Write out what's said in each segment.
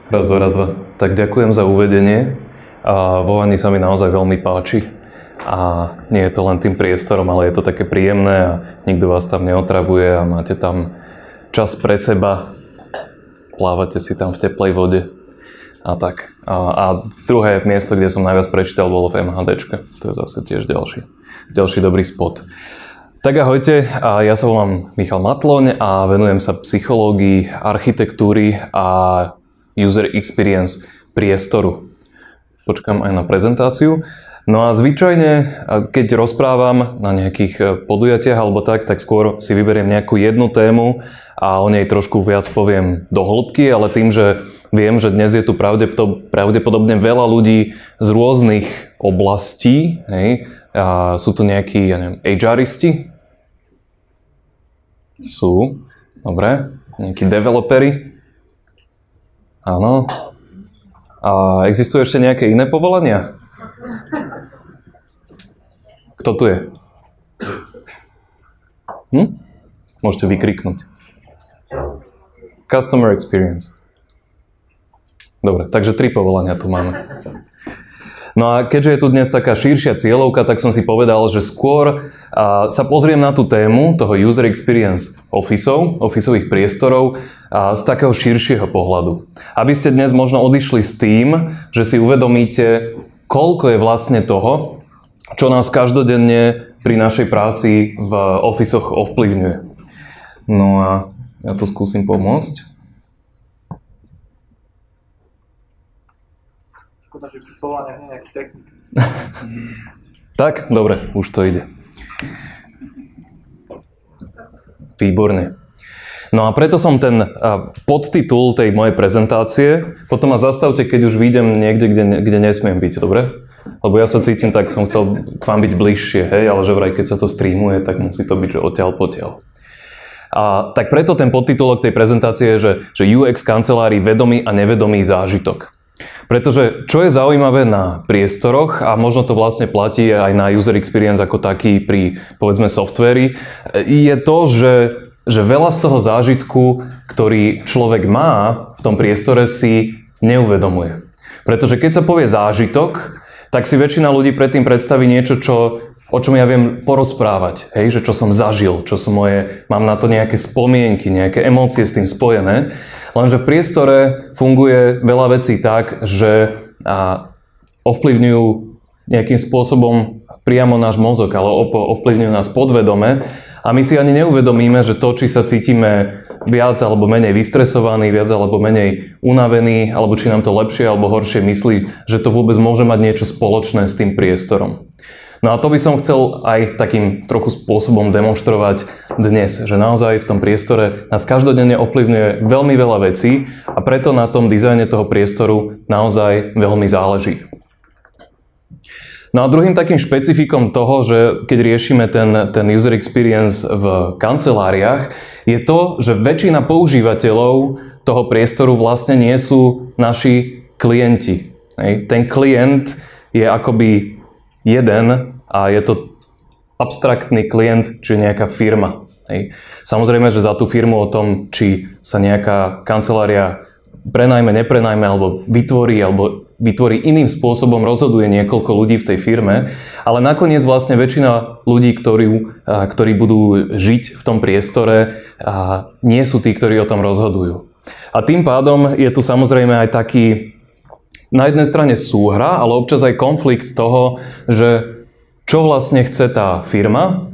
Raz, dva, raz, dva. Tak ďakujem za uvedenie. Volanie sa mi naozaj veľmi páči. A nie je to len tým priestorom, ale je to také príjemné a nikto vás tam neotravuje a máte tam čas pre seba. Plávate si tam v teplej vode. A tak. A druhé miesto, kde som najviac prečítal, bolo v MHDčke. To je zase tiež ďalší dobrý spot. Tak ahojte, ja sa volám Michal Matloň a venujem sa psychológii, architektúry a user experience priestoru. Počkám aj na prezentáciu. No a zvyčajne, keď rozprávam na nejakých podujatiach alebo tak skôr si vyberiem nejakú jednu tému a o nej trošku viac poviem do hĺbky, ale tým, že viem, že dnes je tu pravdepodobne veľa ľudí z rôznych oblastí, hej, a sú tu nejakí, HRisti? Sú, dobre. Nejakí developeri? Áno. A existujú ešte nejaké iné povolania? Kto tu je? Môžete vykriknúť. Customer experience. Dobre, takže 3 povolania tu máme. No a keďže je tu dnes taká širšia cieľovka, tak som si povedal, že skôr sa pozriem na tú tému toho user experience officeových priestorov z takého širšieho pohľadu. Aby ste dnes možno odišli s tým, že si uvedomíte, koľko je vlastne toho, čo nás každodenne pri našej práci v officeoch ovplyvňuje. No a ja to skúsim pomôcť. Škoda, že pri povolaniach nie je nejaký technik. Tak, dobre, už to ide. Výborne. No a preto som ten podtitul tej mojej prezentácie, potom ma zastavte, keď už vyjdem niekde, kde nesmiem byť, dobre? Lebo ja sa cítim tak, som chcel k vám byť bližšie, hej, ale že vraj, keď sa to streamuje, tak musí to byť, že odtiaľ potiaľ. A tak preto ten podtitulok tej prezentácie je, že UX kancelárii vedomý a nevedomý zážitok. Pretože čo je zaujímavé na priestoroch, a možno to vlastne platí aj na user experience ako taký pri, povedzme, softveri, je to, že veľa z toho zážitku, ktorý človek má v tom priestore, si neuvedomuje. Pretože keď sa povie zážitok, tak si väčšina ľudí predtým predstaví niečo, o čom ja viem porozprávať. Hej, že čo som zažil, mám na to nejaké spomienky, nejaké emócie s tým spojené. Lenže v priestore funguje veľa vecí tak, že ovplyvňujú nejakým spôsobom priamo náš mozog, ale ovplyvňujú nás podvedome a my si ani neuvedomíme, že to, či sa cítime viac alebo menej vystresovaní, viac alebo menej unavení, alebo či nám to lepšie alebo horšie myslí, že to vôbec môže mať niečo spoločné s tým priestorom. No a to by som chcel aj takým trochu spôsobom demonštrovať dnes, že naozaj v tom priestore nás každodenne ovplyvňuje veľmi veľa vecí a preto na tom dizajne toho priestoru naozaj veľmi záleží. No a druhým takým špecifikom toho, že keď riešime ten user experience v kanceláriách, je to, že väčšina používateľov toho priestoru vlastne nie sú naši klienti. Ten klient je akoby jeden a je to abstraktný klient, čiže nejaká firma. Samozrejme, že za tú firmu o tom, či sa nejaká kancelária prenajme, neprenajme, alebo vytvorí iným spôsobom, rozhoduje niekoľko ľudí v tej firme, ale nakoniec vlastne väčšina ľudí, ktorí budú žiť v tom priestore, nie sú tí, ktorí o tom rozhodujú. A tým pádom je tu samozrejme aj taký na jednej strane súhra, ale občas aj konflikt toho, že čo vlastne chce tá firma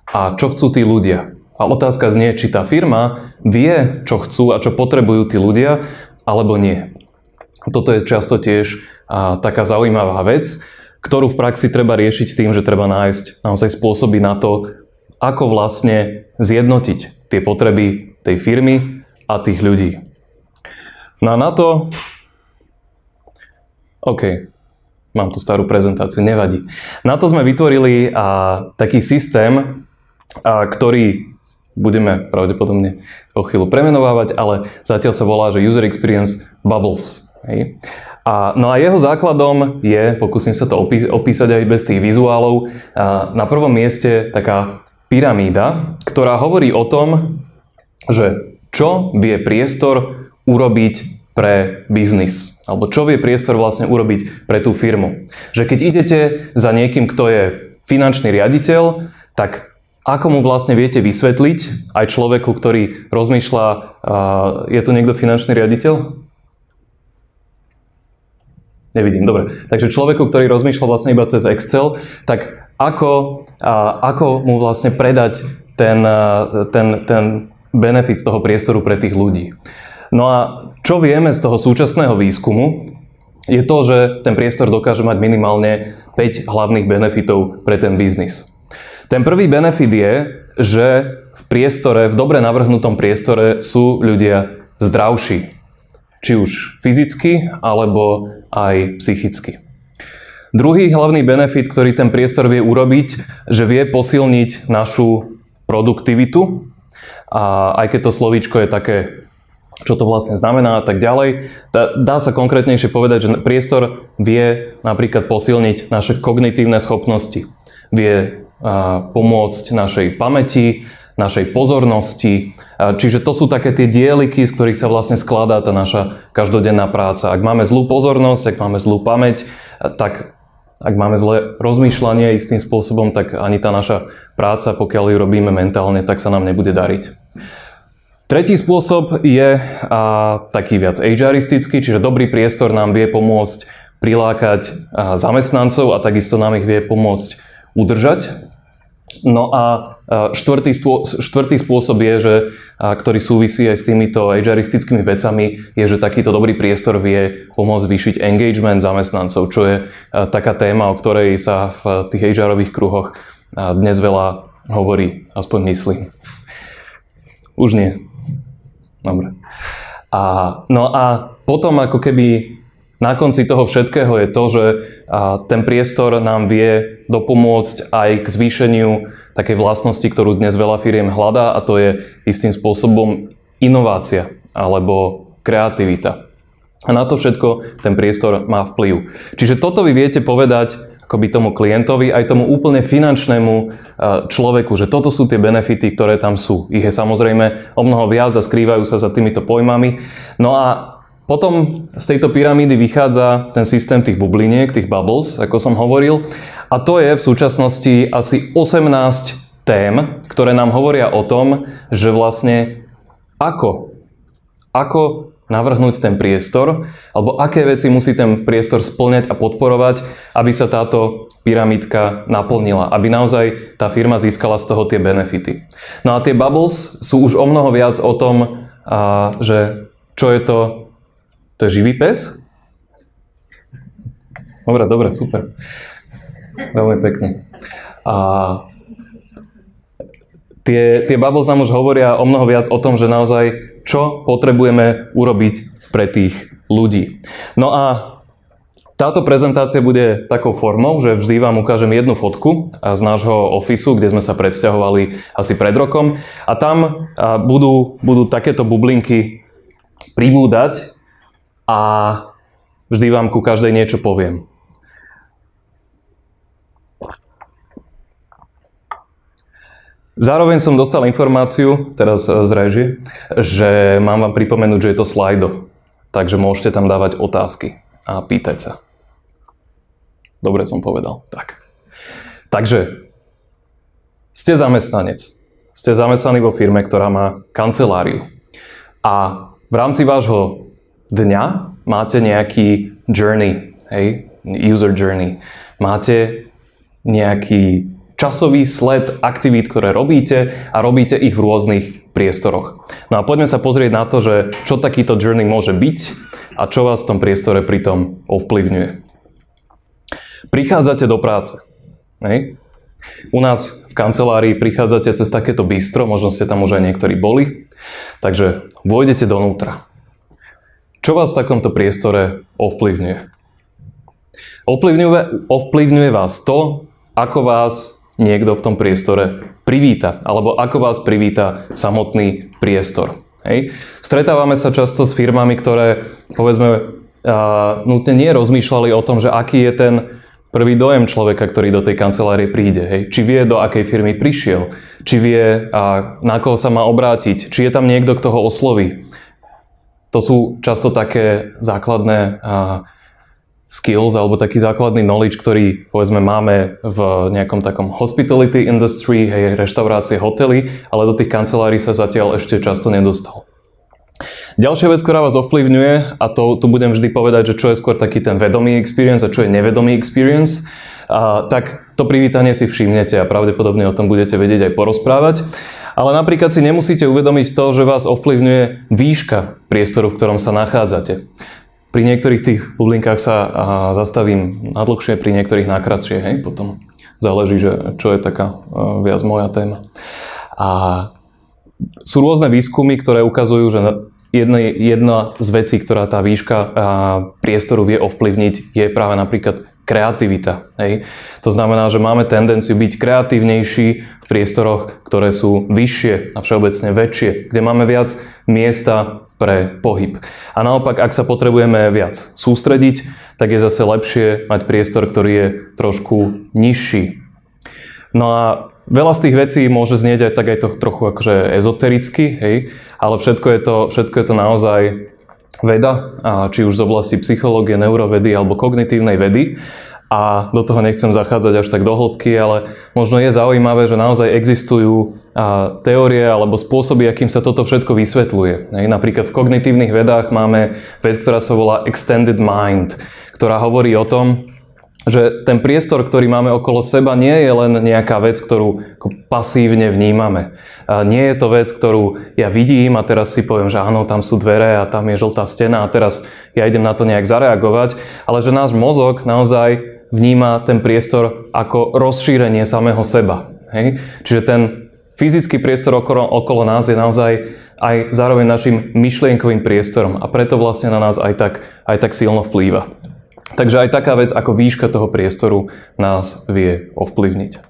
a čo chcú tí ľudia. A otázka znie, či tá firma vie, čo chcú a čo potrebujú tí ľudia, alebo nie. Toto je často tiež taká zaujímavá vec, ktorú v praxi treba riešiť tým, že treba nájsť naozaj spôsoby na to, ako vlastne zjednotiť tie potreby tej firmy a tých ľudí. No a na to OK, mám tu starú prezentáciu, nevadí. Na to sme vytvorili taký systém, ktorý budeme pravdepodobne o chvíľu premenovávať, ale zatiaľ sa volá, že User Experience Bubbles. Hej. No a jeho základom je, pokúsim sa to opísať aj bez tých vizuálov, na prvom mieste taká pyramída, ktorá hovorí o tom, že čo vie priestor urobiť pre biznis? Alebo čo vie priestor vlastne urobiť pre tú firmu? Že keď idete za niekým, kto je finančný riaditeľ, tak ako mu vlastne viete vysvetliť aj človeku, ktorý rozmýšľa, je tu niekto finančný riaditeľ? Nevidím, dobre. Takže človeku, ktorý rozmýšľa vlastne iba cez Excel, tak ako mu vlastne predať ten benefit toho priestoru pre tých ľudí. No a čo vieme z toho súčasného výskumu, je to, že ten priestor dokáže mať minimálne 5 hlavných benefitov pre ten biznis. Ten prvý benefit je, že v priestore, v dobre navrhnutom priestore sú ľudia zdravší. Či už fyzicky, alebo aj psychicky. Druhý hlavný benefit, ktorý ten priestor vie urobiť, že vie posilniť našu produktivitu. A aj keď to slovíčko je také, čo to vlastne znamená a tak ďalej, dá sa konkrétnejšie povedať, že priestor vie napríklad posilniť naše kognitívne schopnosti. Vie pomôcť našej pamäti, našej pozornosti. Čiže to sú také tie dieliky, z ktorých sa vlastne skladá tá naša každodenná práca. Ak máme zlú pozornosť, ak máme zlú pamäť, tak ak máme zlé rozmýšľanie istým spôsobom, tak ani tá naša práca, pokiaľ ju robíme mentálne, tak sa nám nebude dariť. Tretí spôsob je taký viac HRistický, čiže dobrý priestor nám vie pomôcť prilákať zamestnancov a takisto nám ich vie pomôcť udržať. No a štvrtý spôsob je, ktorý súvisí aj s týmito HRistickými vecami, je, že takýto dobrý priestor vie pomôcť zvýšiť engagement zamestnancov, čo je taká téma, o ktorej sa v tých HR-ových kruhoch dnes veľa hovorí, aspoň myslím. Už nie. Dobre. No a potom ako keby na konci toho všetkého je to, že ten priestor nám vie dopomôcť aj k zvýšeniu takej vlastnosti, ktorú dnes veľa firiem hľadá, a to je istým spôsobom inovácia alebo kreativita. A na to všetko ten priestor má vplyv. Čiže toto vy viete povedať akoby tomu klientovi, aj tomu úplne finančnému človeku, že toto sú tie benefity, ktoré tam sú. Ich je samozrejme o mnoho viac a skrývajú sa za týmito pojmami. No a potom z tejto pyramídy vychádza ten systém tých bubliniek, tých bubbles, ako som hovoril. A to je v súčasnosti asi 18 tém, ktoré nám hovoria o tom, že vlastne ako navrhnúť ten priestor, alebo aké veci musí ten priestor spĺňať a podporovať, aby sa táto pyramidka naplnila, aby naozaj tá firma získala z toho tie benefity. No a tie bubbles sú už o mnoho viac o tom, že čo je to. To je živý pes? Dobre, super. Veľmi pekne. A tie bubbles nám už hovoria o mnoho viac o tom, že naozaj čo potrebujeme urobiť pre tých ľudí. No a táto prezentácia bude takou formou, že vždy vám ukážem jednu fotku z nášho ofisu, kde sme sa predsťahovali asi pred rokom. A tam budú takéto bublinky pribúdať a vždy vám ku každej niečo poviem. Zároveň som dostal informáciu, teraz z réžie, že mám vám pripomenúť, že je to slajdo. Takže môžete tam dávať otázky a pýtať sa. Dobre som povedal. Tak. Takže ste zamestnanec. Ste zamestnaní vo firme, ktorá má kanceláriu. A v rámci vášho dňa máte nejaký journey, user journey. Máte nejaký časový sled aktivít, ktoré robíte a robíte ich v rôznych priestoroch. No a poďme sa pozrieť na to, že čo takýto journey môže byť a čo vás v tom priestore pritom ovplyvňuje. Prichádzate do práce. U nás v kancelárii prichádzate cez takéto bistro, možno ste tam už aj niektorí boli, takže vôjdete donútra. Čo vás v takomto priestore ovplyvňuje? Ovplyvňuje vás to, ako vás niekto v tom priestore privíta, alebo ako vás privíta samotný priestor. Stretávame sa často s firmami, ktoré, povedzme, nutne nie rozmýšľali o tom, že aký je ten prvý dojem človeka, ktorý do tej kancelárie príde. Či vie, do akej firmy prišiel, či vie, na koho sa má obrátiť, či je tam niekto, kto ho osloví. to sú často také základné skills alebo taký základný knowledge, ktorý povedzme máme v nejakom takom hospitality industry, hej, reštaurácie, hotely, ale do tých kancelárií sa zatiaľ ešte často nedostal. Ďalšia vec, ktorá vás ovplyvňuje, a to tu budem vždy povedať, že čo je skôr taký ten vedomý experience a čo je nevedomý experience, tak to privítanie si všimnete a pravdepodobne o tom budete vedieť aj porozprávať. Ale napríklad si nemusíte uvedomiť to, že vás ovplyvňuje výška priestoru, v ktorom sa nachádzate. Pri niektorých tých bublinkách sa zastavím nadlhšie, pri niektorých nakratšie, hej, potom záleží, že čo je taká viac moja téma. A sú rôzne výskumy, ktoré ukazujú, že jedna z vecí, ktorá tá výška priestoru vie ovplyvniť, je práve napríklad kreativita. Hej. To znamená, že máme tendenciu byť kreatívnejší v priestoroch, ktoré sú vyššie a všeobecne väčšie, kde máme viac miesta pre pohyb. A naopak, ak sa potrebujeme viac sústrediť, tak je zase lepšie mať priestor, ktorý je trošku nižší. No a veľa z tých vecí môže znieť aj to trochu akože ezotericky, hej, ale všetko je to naozaj veda, či už z oblasti psychológie, neurovedy alebo kognitívnej vedy. A do toho nechcem zachádzať až tak do hĺbky, ale možno je zaujímavé, že naozaj existujú teórie alebo spôsoby, akým sa toto všetko vysvetľuje. Napríklad v kognitívnych vedách máme vec, ktorá sa volá extended mind, ktorá hovorí o tom, že ten priestor, ktorý máme okolo seba, nie je len nejaká vec, ktorú pasívne vnímame. Nie je to vec, ktorú ja vidím a teraz si poviem, že áno, tam sú dvere a tam je žltá stena a teraz ja idem na to nejak zareagovať, ale že náš mozog naozaj vníma ten priestor ako rozšírenie samého seba. Hej? Čiže ten fyzický priestor okolo nás je naozaj aj zároveň našim myšlienkovým priestorom a preto vlastne na nás aj tak silno vplýva. Takže aj taká vec ako výška toho priestoru nás vie ovplyvniť.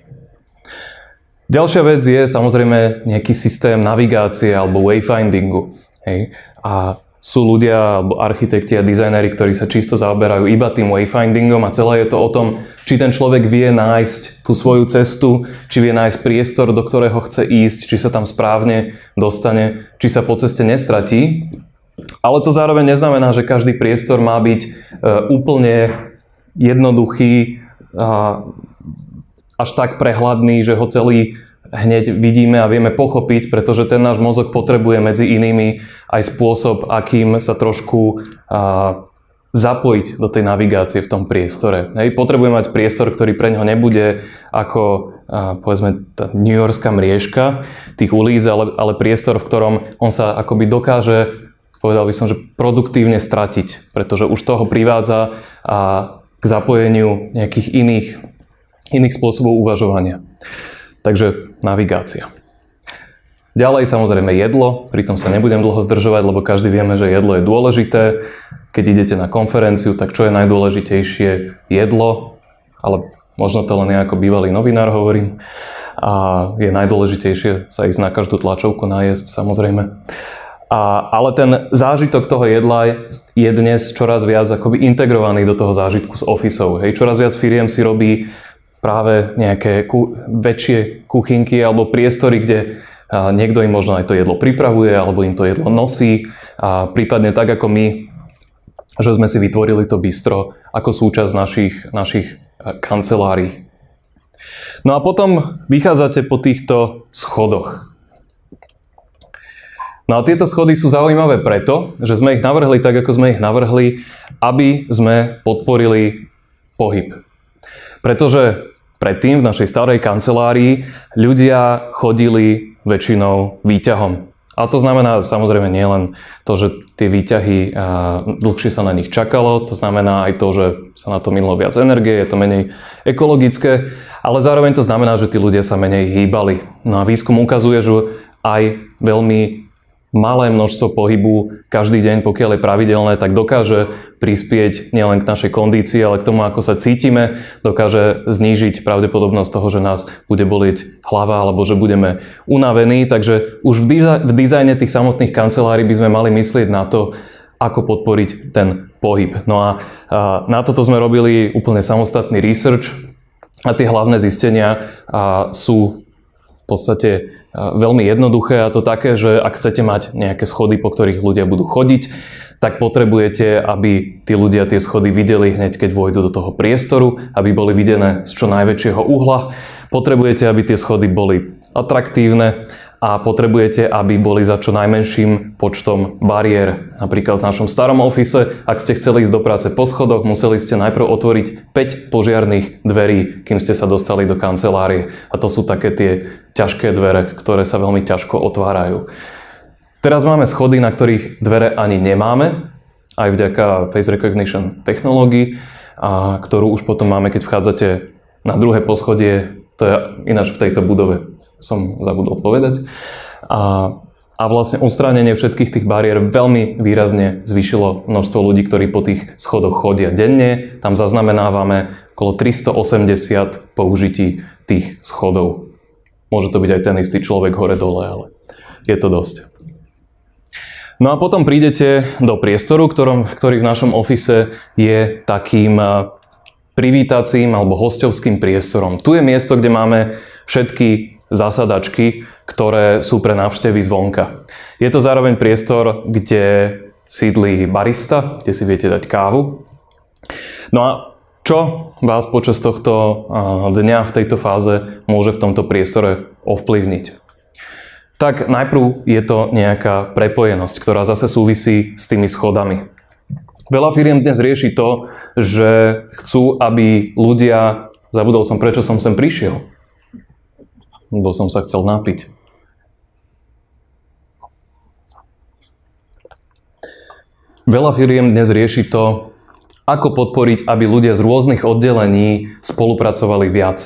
Ďalšia vec je samozrejme nejaký systém navigácie alebo wayfindingu. Hej? A sú ľudia alebo architekti a dizajneri, ktorí sa čisto zaoberajú iba tým wayfindingom a celé je to o tom, či ten človek vie nájsť tú svoju cestu, či vie nájsť priestor, do ktorého chce ísť, či sa tam správne dostane, či sa po ceste nestratí. Ale to zároveň neznamená, že každý priestor má byť úplne jednoduchý, až tak prehľadný, že ho celý hneď vidíme a vieme pochopiť, pretože ten náš mozog potrebuje medzi inými aj spôsob, akým sa trošku zapojiť do tej navigácie v tom priestore. Hej, potrebuje mať priestor, ktorý pre ňoho nebude ako povedzme tá newyorská mriežka tých ulic, ale priestor, v ktorom on sa akoby dokáže, povedal by som, že produktívne stratiť, pretože už toho privádza k zapojeniu nejakých iných spôsobov uvažovania. Takže navigácia. Ďalej samozrejme jedlo, pritom sa nebudem dlho zdržovať, lebo každý vieme, že jedlo je dôležité. Keď idete na konferenciu, tak čo je najdôležitejšie? Jedlo, ale možno to len ja ako bývalý novinár hovorím. A je najdôležitejšie sa ísť na každú tlačovku najesť, samozrejme. Ale ten zážitok toho jedla je dnes čoraz viac akoby integrovaný do toho zážitku z officeov. Hej, čoraz viac firiem si robí práve nejaké väčšie kuchynky alebo priestory, kde niekto im možno aj to jedlo pripravuje alebo im to jedlo nosí. A prípadne tak ako my, že sme si vytvorili to bistro ako súčasť našich kancelárií. No a potom vychádzate po týchto schodoch. No a tieto schody sú zaujímavé preto, že sme ich navrhli tak, ako sme ich navrhli, aby sme podporili pohyb. Pretože predtým v našej starej kancelárii ľudia chodili väčšinou výťahom. A to znamená samozrejme nielen to, že tie výťahy dlhšie sa na nich čakalo, to znamená aj to, že sa na to minulo viac energie, je to menej ekologické, ale zároveň to znamená, že tí ľudia sa menej hýbali. No a výskum ukazuje, že aj veľmi malé množstvo pohybu každý deň, pokiaľ je pravidelné, tak dokáže prispieť nielen k našej kondícii, ale k tomu, ako sa cítime, dokáže znížiť pravdepodobnosť toho, že nás bude bolieť hlava alebo že budeme unavení. Takže už v dizajne tých samotných kancelárií by sme mali myslieť na to, ako podporiť ten pohyb. No a na toto sme robili úplne samostatný research a tie hlavné zistenia sú v podstate veľmi jednoduché, a to také, že ak chcete mať nejaké schody, po ktorých ľudia budú chodiť, tak potrebujete, aby tí ľudia tie schody videli hneď, keď vojdu do toho priestoru, aby boli videné z čo najväčšieho uhla. Potrebujete, aby tie schody boli atraktívne a potrebujete, aby boli za čo najmenším počtom bariér. Napríklad v našom starom office, ak ste chceli ísť do práce po schodoch, museli ste najprv otvoriť 5 požiarnych dverí, kým ste sa dostali do kancelárie. A to sú také tie ťažké dvere, ktoré sa veľmi ťažko otvárajú. Teraz máme schody, na ktorých dvere ani nemáme, aj vďaka face recognition technológii, ktorú už potom máme, keď vchádzate na druhé poschodie. To je ináč v tejto budove, som zabudol povedať. A vlastne odstránenie všetkých tých bariér veľmi výrazne zvýšilo množstvo ľudí, ktorí po tých schodoch chodia denne. Tam zaznamenávame okolo 380 použití tých schodov. Môže to byť aj ten istý človek hore-dole, ale je to dosť. No a potom prídete do priestoru, ktorý v našom office je takým privítacím alebo hosťovským priestorom. Tu je miesto, kde máme všetky zasadačky, ktoré sú pre návštevy zvonka. Je to zároveň priestor, kde sídli barista, kde si viete dať kávu. No a čo vás počas tohto dňa v tejto fáze môže v tomto priestore ovplyvniť? Tak najprv je to nejaká prepojenosť, ktorá zase súvisí s tými schodami. Veľa firiem dnes rieši to, že chcú, aby ľudia... Zabudol som, prečo som sem prišiel. Lebo som sa chcel napiť. Veľa firiem dnes rieši to, ako podporiť, aby ľudia z rôznych oddelení spolupracovali viac.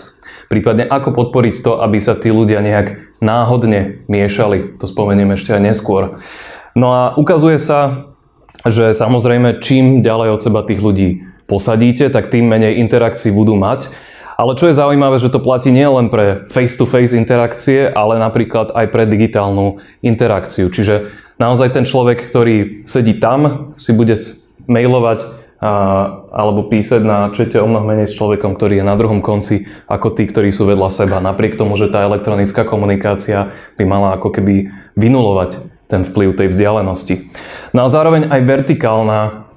Prípadne ako podporiť to, aby sa tí ľudia nejak náhodne miešali. To spomeniem ešte aj neskôr. No a ukazuje sa, že samozrejme čím ďalej od seba tých ľudí posadíte, tak tým menej interakcií budú mať. Ale čo je zaujímavé, že to platí nielen pre face-to-face interakcie, ale napríklad aj pre digitálnu interakciu. Čiže naozaj ten človek, ktorý sedí tam, si bude mailovať alebo písať na čete o mnoho menej s človekom, ktorý je na druhom konci, ako tí, ktorí sú vedľa seba. Napriek tomu, že tá elektronická komunikácia by mala ako keby vynulovať ten vplyv tej vzdialenosti. No a zároveň aj vertikálna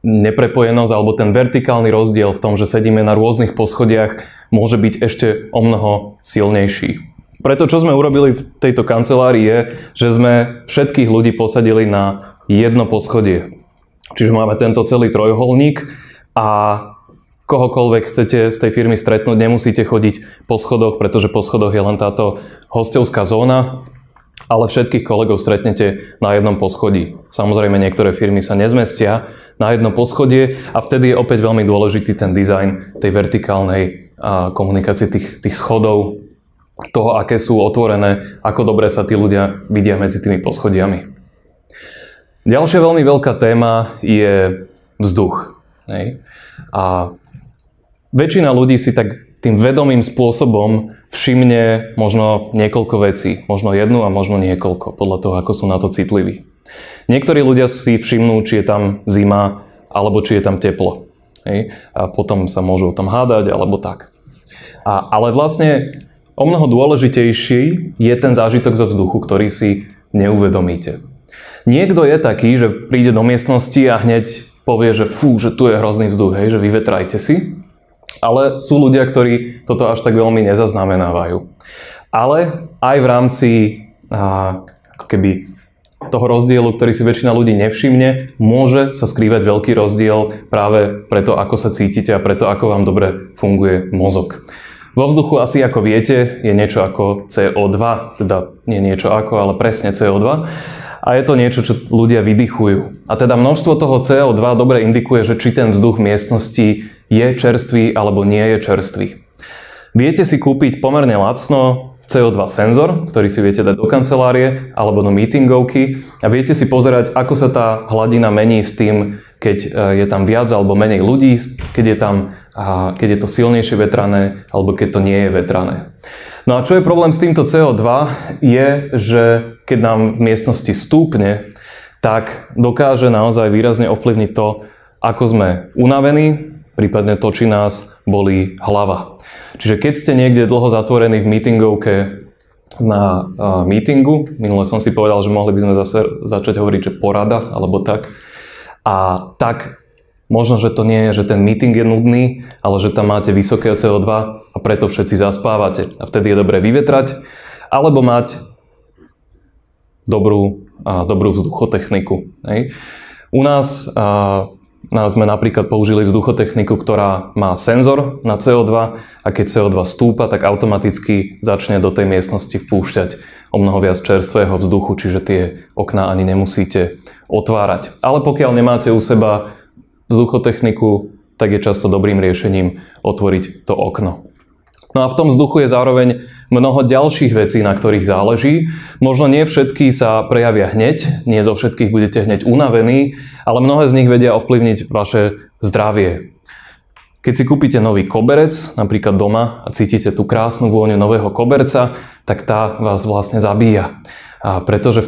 neprepojenosť alebo ten vertikálny rozdiel v tom, že sedíme na rôznych poschodiach, môže byť ešte o mnoho silnejší. Preto, čo sme urobili v tejto kancelárii je, že sme všetkých ľudí posadili na jedno poschodie. Čiže máme tento celý trojuholník a kohokoľvek chcete z tej firmy stretnúť, nemusíte chodiť po schodoch, pretože po schodoch je len táto hosťovská zóna, ale všetkých kolegov stretnete na jednom poschodí. Samozrejme, niektoré firmy sa nezmestia na jedno poschodie a vtedy je opäť veľmi dôležitý ten dizajn tej vertikálnej komunikácie tých schodov, toho, aké sú otvorené, ako dobre sa tí ľudia vidia medzi tými poschodiami. Ďalšia veľmi veľká téma je vzduch. Hej. A väčšina ľudí si tak tým vedomým spôsobom všimne možno niekoľko vecí. Možno jednu a možno niekoľko, podľa toho, ako sú na to citliví. Niektorí ľudia si všimnú, či je tam zima, alebo či je tam teplo. Hej. A potom sa môžu o tom hádať, alebo tak. Ale vlastne o mnoho dôležitejší je ten zážitok zo vzduchu, ktorý si neuvedomíte. Niekto je taký, že príde do miestnosti a hneď povie, že že tu je hrozný vzduch, hej, že vyvetrajte si. Ale sú ľudia, ktorí toto až tak veľmi nezaznamenávajú. Ale aj v rámci ako keby toho rozdielu, ktorý si väčšina ľudí nevšimne, môže sa skrývať veľký rozdiel práve preto, ako sa cítite a preto, ako vám dobre funguje mozog. Vo vzduchu asi, ako viete, je niečo ako CO2, teda nie niečo ako, ale presne CO2. A je to niečo, čo ľudia vydychujú. A teda množstvo toho CO2 dobre indikuje, že či ten vzduch v miestnosti je čerstvý alebo nie je čerstvý. Viete si kúpiť pomerne lacno CO2 senzor, ktorý si viete dať do kancelárie alebo do meetingovky a viete si pozerať, ako sa tá hladina mení s tým, keď je tam viac alebo menej ľudí, keď je to silnejšie vetrané alebo keď to nie je vetrané. No a čo je problém s týmto CO2 je, že keď nám v miestnosti stúpne, tak dokáže naozaj výrazne ovplyvniť to, ako sme unavení, prípadne to, či nás bolí hlava. Čiže keď ste niekde dlho zatvorení v meetingovke na meetingu, minule som si povedal, že mohli by sme zase začať hovoriť, že porada, alebo tak. A tak možno, že to nie je, že ten meeting je nudný, ale že tam máte vysoké CO2 a preto všetci zaspávate. A vtedy je dobré vyvetrať, alebo mať dobrú vzduchotechniku. Hej. U nás sme napríklad použili vzduchotechniku, ktorá má senzor na CO2 a keď CO2 stúpa, tak automaticky začne do tej miestnosti vpúšťať o mnoho viac čerstvého vzduchu, čiže tie okná ani nemusíte otvárať. Ale pokiaľ nemáte u seba vzduchotechniku, tak je často dobrým riešením otvoriť to okno. No a v tom vzduchu je zároveň mnoho ďalších vecí, na ktorých záleží. Možno nie všetky sa prejavia hneď, nie zo všetkých budete hneď unavení, ale mnohé z nich vedia ovplyvniť vaše zdravie. Keď si kúpite nový koberec, napríklad doma, a cítite tú krásnu vôňu nového koberca, tak tá vás vlastne zabíja. Pretože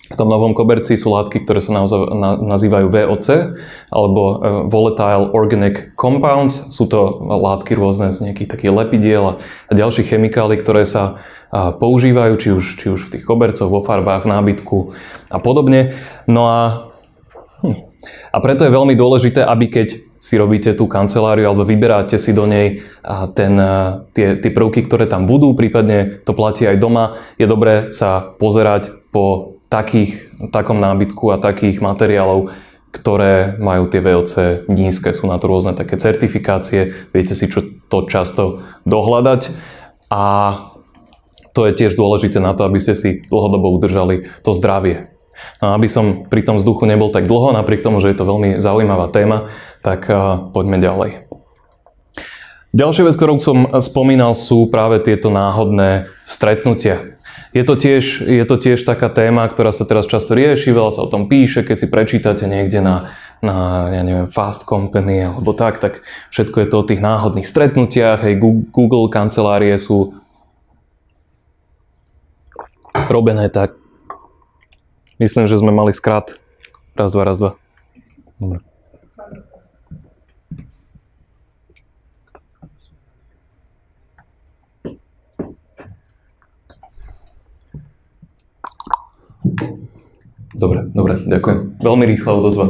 v tom novom koberci sú látky, ktoré sa nazývajú VOC, alebo Volatile Organic Compounds. Sú to látky rôzne z nejakých takých lepidiel a ďalších chemikálií, ktoré sa používajú, či už v tých kobercoch, vo farbách, v nábytku a podobne. No a preto je veľmi dôležité, aby keď si robíte tú kanceláriu alebo vyberáte si do nej tie prvky, ktoré tam budú, prípadne to platí aj doma, je dobré sa pozerať po takom nábytku a takých materiálov, ktoré majú tie VOC nízke. Sú na to rôzne také certifikácie, viete si to často dohľadať a to je tiež dôležité na to, aby ste si dlhodobo udržali to zdravie. No, aby som pri tom vzduchu nebol tak dlho, napriek tomu, že je to veľmi zaujímavá téma, tak poďme ďalej. Ďalšia vec, ktorú som spomínal, sú práve tieto náhodné stretnutia. Je to tiež taká téma, ktorá sa teraz často rieši, veľa sa o tom píše, keď si prečítate niekde na ja neviem, Fast Company alebo tak všetko je to o tých náhodných stretnutiach, hej, Google kancelárie sú robené tak. Myslím, že sme mali skrat. Raz, dva. Dobre. Dobre, ďakujem. Veľmi rýchla odozva.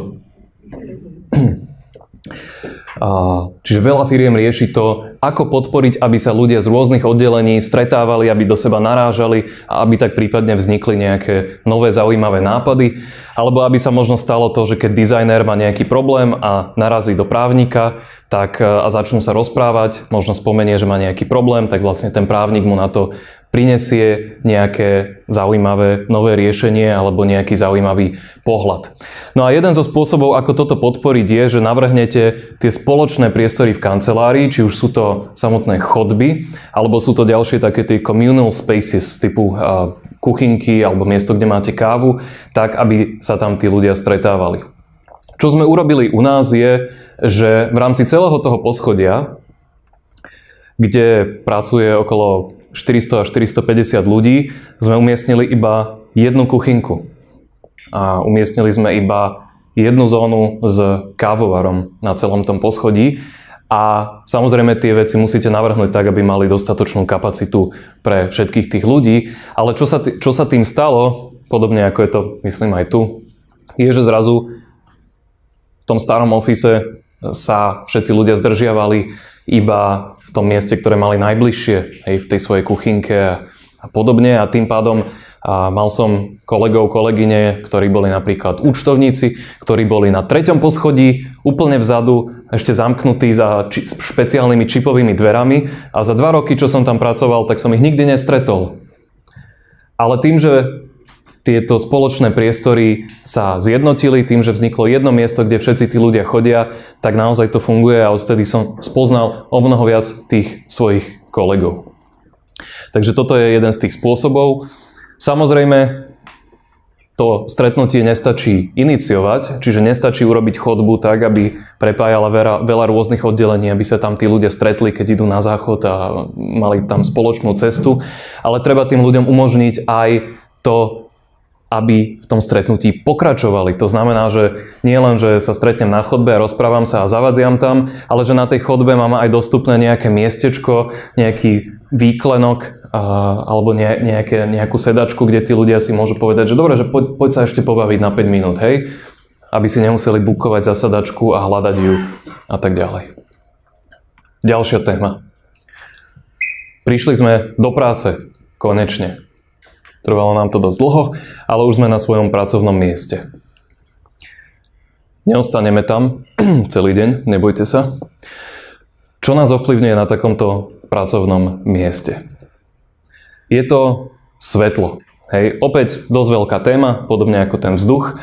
Čiže veľa firiem rieši to, ako podporiť, aby sa ľudia z rôznych oddelení stretávali, aby do seba narážali a aby tak prípadne vznikli nejaké nové zaujímavé nápady. Alebo aby sa možno stalo to, že keď dizajner má nejaký problém a narazí do právnika a začnú sa rozprávať, možno spomenie, že má nejaký problém, tak vlastne ten právnik mu na to prinesie nejaké zaujímavé nové riešenie alebo nejaký zaujímavý pohľad. No a jeden zo spôsobov, ako toto podporiť, je, že navrhnete tie spoločné priestory v kancelárii, či už sú to samotné chodby, alebo sú to ďalšie také tie communal spaces typu kuchynky alebo miesto, kde máte kávu, tak aby sa tam tí ľudia stretávali. Čo sme urobili u nás je, že v rámci celého toho poschodia, kde pracuje okolo 400 až 450 ľudí, sme umiestnili iba jednu kuchynku. A umiestnili sme iba jednu zónu s kávovarom na celom tom poschodí. A samozrejme tie veci musíte navrhnúť tak, aby mali dostatočnú kapacitu pre všetkých tých ľudí. Ale čo sa tým stalo, podobne ako je to, myslím, aj tu, je, že zrazu v tom starom office sa všetci ľudia zdržiavali iba v tom mieste, ktoré mali najbližšie, v tej svojej kuchynke a podobne. A tým pádom mal som kolegov, kolegyne, ktorí boli napríklad účtovníci, ktorí boli na 3. poschodí, úplne vzadu, ešte zamknutí za špeciálnymi čipovými dverami. A za 2 roky, čo som tam pracoval, tak som ich nikdy nestretol. Ale tým, že tieto spoločné priestory sa zjednotili, tým, že vzniklo jedno miesto, kde všetci tí ľudia chodia, tak naozaj to funguje a odtedy som spoznal o mnoho viac tých svojich kolegov. Takže toto je jeden z tých spôsobov. Samozrejme, to stretnutie nestačí iniciovať, čiže nestačí urobiť chodbu tak, aby prepájala veľa rôznych oddelení, aby sa tam tí ľudia stretli, keď idú na záchod a mali tam spoločnú cestu, ale treba tým ľuďom umožniť aj to aby v tom stretnutí pokračovali. To znamená, že nie len, že sa stretnem na chodbe a rozprávam sa a zavadziam tam, ale že na tej chodbe mám aj dostupné nejaké miestečko, nejaký výklenok alebo nejakú sedačku, kde tí ľudia si môžu povedať, že dobre, že poď sa ešte pobaviť na 5 minút, hej? Aby si nemuseli bukovať zasadačku a hľadať ju a tak ďalej. Ďalšia téma. Prišli sme do práce, konečne. Trvalo nám to dosť dlho, ale už sme na svojom pracovnom mieste. Neostaneme tam celý deň, nebojte sa. Čo nás ovplyvňuje na takomto pracovnom mieste? Je to svetlo. Hej, opäť dosť veľká téma, podobne ako ten vzduch.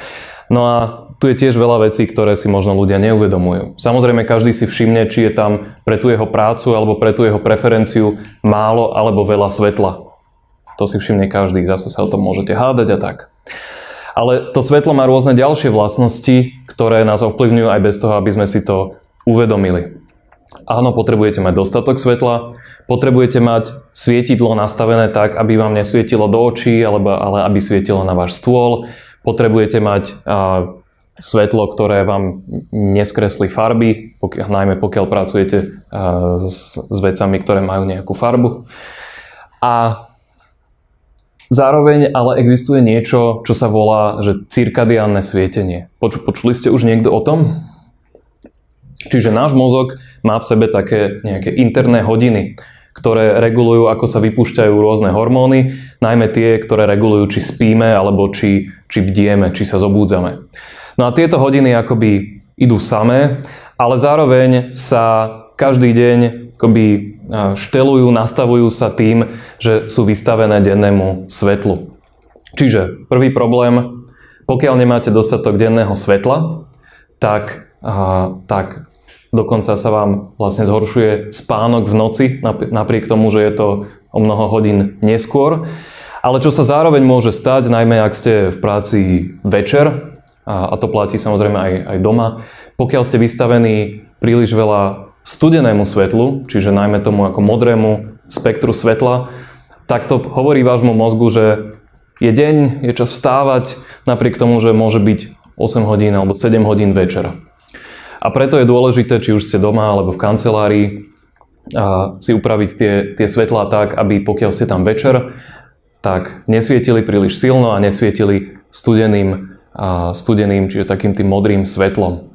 No a tu je tiež veľa vecí, ktoré si možno ľudia neuvedomujú. Samozrejme, každý si všimne, či je tam pre tú jeho prácu alebo pre tú jeho preferenciu málo alebo veľa svetla. To si všimne každý, zase sa o tom môžete hádať a tak. Ale to svetlo má rôzne ďalšie vlastnosti, ktoré nás ovplyvňujú aj bez toho, aby sme si to uvedomili. Áno, potrebujete mať dostatok svetla, potrebujete mať svietidlo nastavené tak, aby vám nesvietilo do očí, ale aby svietilo na váš stôl. Potrebujete mať svetlo, ktoré vám neskreslí farby, najmä pokiaľ pracujete s vecami, ktoré majú nejakú farbu. A zároveň ale existuje niečo, čo sa volá, že cirkadiánne svietenie. Počuli ste už niekto o tom? Čiže náš mozog má v sebe také nejaké interné hodiny, ktoré regulujú, ako sa vypúšťajú rôzne hormóny, najmä tie, ktoré regulujú, či spíme, alebo či bdieme, či sa zobúdzame. No a tieto hodiny akoby idú samé, ale zároveň sa každý deň akoby štelujú, nastavujú sa tým, že sú vystavené dennému svetlu. Čiže prvý problém, pokiaľ nemáte dostatok denného svetla, tak dokonca sa vám vlastne zhoršuje spánok v noci, napriek tomu, že je to o mnoho hodín neskôr. Ale čo sa zároveň môže stať, najmä ak ste v práci večer, a to platí samozrejme aj doma, pokiaľ ste vystavení príliš veľa studenému svetlu, čiže najmä tomu ako modrému spektru svetla, tak to hovorí vášmu mozgu, že je deň, je čas vstávať, napriek tomu, že môže byť 8 hodín alebo 7 hodín večera. A preto je dôležité, či už ste doma alebo v kancelárii, si upraviť tie svetlá tak, aby pokiaľ ste tam večer, tak nesvietili príliš silno a nesvietili studeným, čiže takým tým modrým svetlom.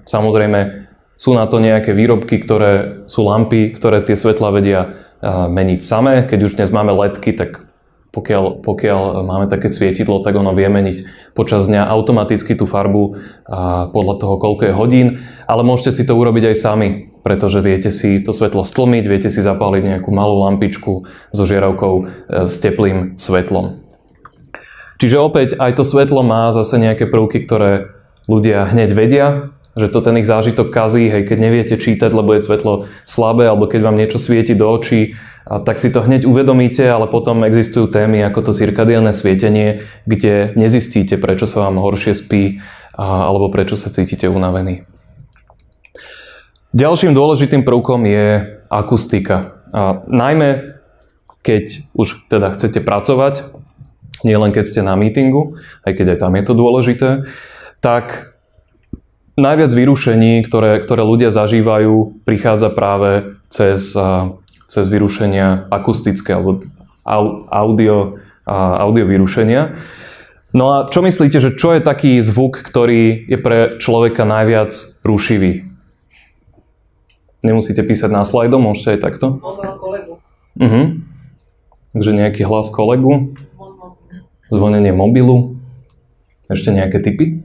Samozrejme, sú na to nejaké výrobky, ktoré sú lampy, ktoré tie svetlá vedia meniť samé. Keď už dnes máme ledky, tak pokiaľ máme také svietidlo, tak ono vie meniť počas dňa automaticky tú farbu podľa toho, koľko je hodín. Ale môžete si to urobiť aj sami, pretože viete si to svetlo stlmiť, viete si zapáliť nejakú malú lampičku so žiarovkou s teplým svetlom. Čiže opäť aj to svetlo má zase nejaké prvky, ktoré ľudia hneď vedia, že to ten ich zážitok kazí, hej, keď neviete čítať, lebo je svetlo slabé, alebo keď vám niečo svieti do očí, tak si to hneď uvedomíte, ale potom existujú témy ako to cirkadiánne svietenie, kde nezistíte, prečo sa vám horšie spí, alebo prečo sa cítite unavení. Ďalším dôležitým prvkom je akustika. Najmä keď už teda chcete pracovať, nielen keď ste na meetingu, aj keď aj tam je to dôležité, tak najviac vyrušení, ktoré ľudia zažívajú, prichádza práve cez vyrušenia akustické alebo audio vyrušenia. No a čo myslíte, že čo je taký zvuk, ktorý je pre človeka najviac rušivý? Nemusíte písať na slajdo, môžete aj takto. Kolegu. Takže nejaký hlas kolegu, zvonenie mobilu, ešte nejaké tipy?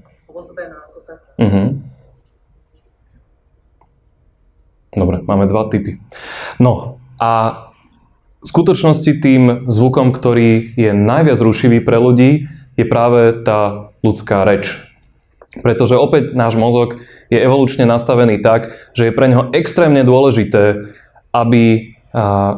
Dobre, máme 2 tipy. No a v skutočnosti tým zvukom, ktorý je najviac rušivý pre ľudí, je práve tá ľudská reč. Pretože opäť náš mozog je evolučne nastavený tak, že je pre neho extrémne dôležité, aby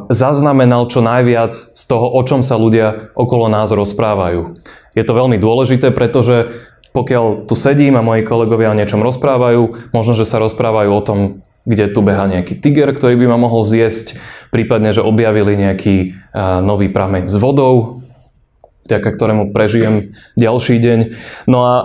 zaznamenal čo najviac z toho, o čom sa ľudia okolo nás rozprávajú. Je to veľmi dôležité, pretože pokiaľ tu sedím a moji kolegovia o niečom rozprávajú, možno, že sa rozprávajú o tom, kde tu behá nejaký tiger, ktorý by ma mohol zjesť, prípadne, že objavili nejaký nový prameň s vodou. vďaka ktorému prežijem ďalší deň. No a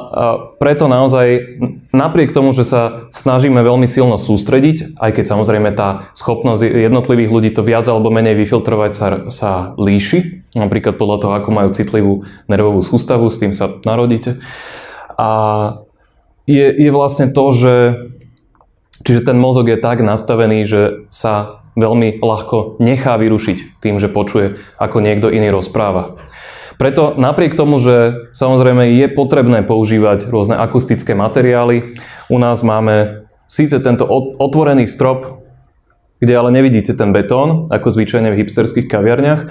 preto naozaj, napriek tomu, že sa snažíme veľmi silno sústrediť, aj keď samozrejme tá schopnosť jednotlivých ľudí to viac alebo menej vyfiltrovať sa líši, napríklad podľa toho, ako majú citlivú nervovú sústavu, s tým sa narodíte. A je vlastne to, že čiže ten mozog je tak nastavený, že sa veľmi ľahko nechá vyrušiť tým, že počuje, ako niekto iný rozpráva. Preto napriek tomu, že samozrejme je potrebné používať rôzne akustické materiály, u nás máme síce tento otvorený strop, kde ale nevidíte ten betón, ako zvyčajne v hipsterských kaviarniach,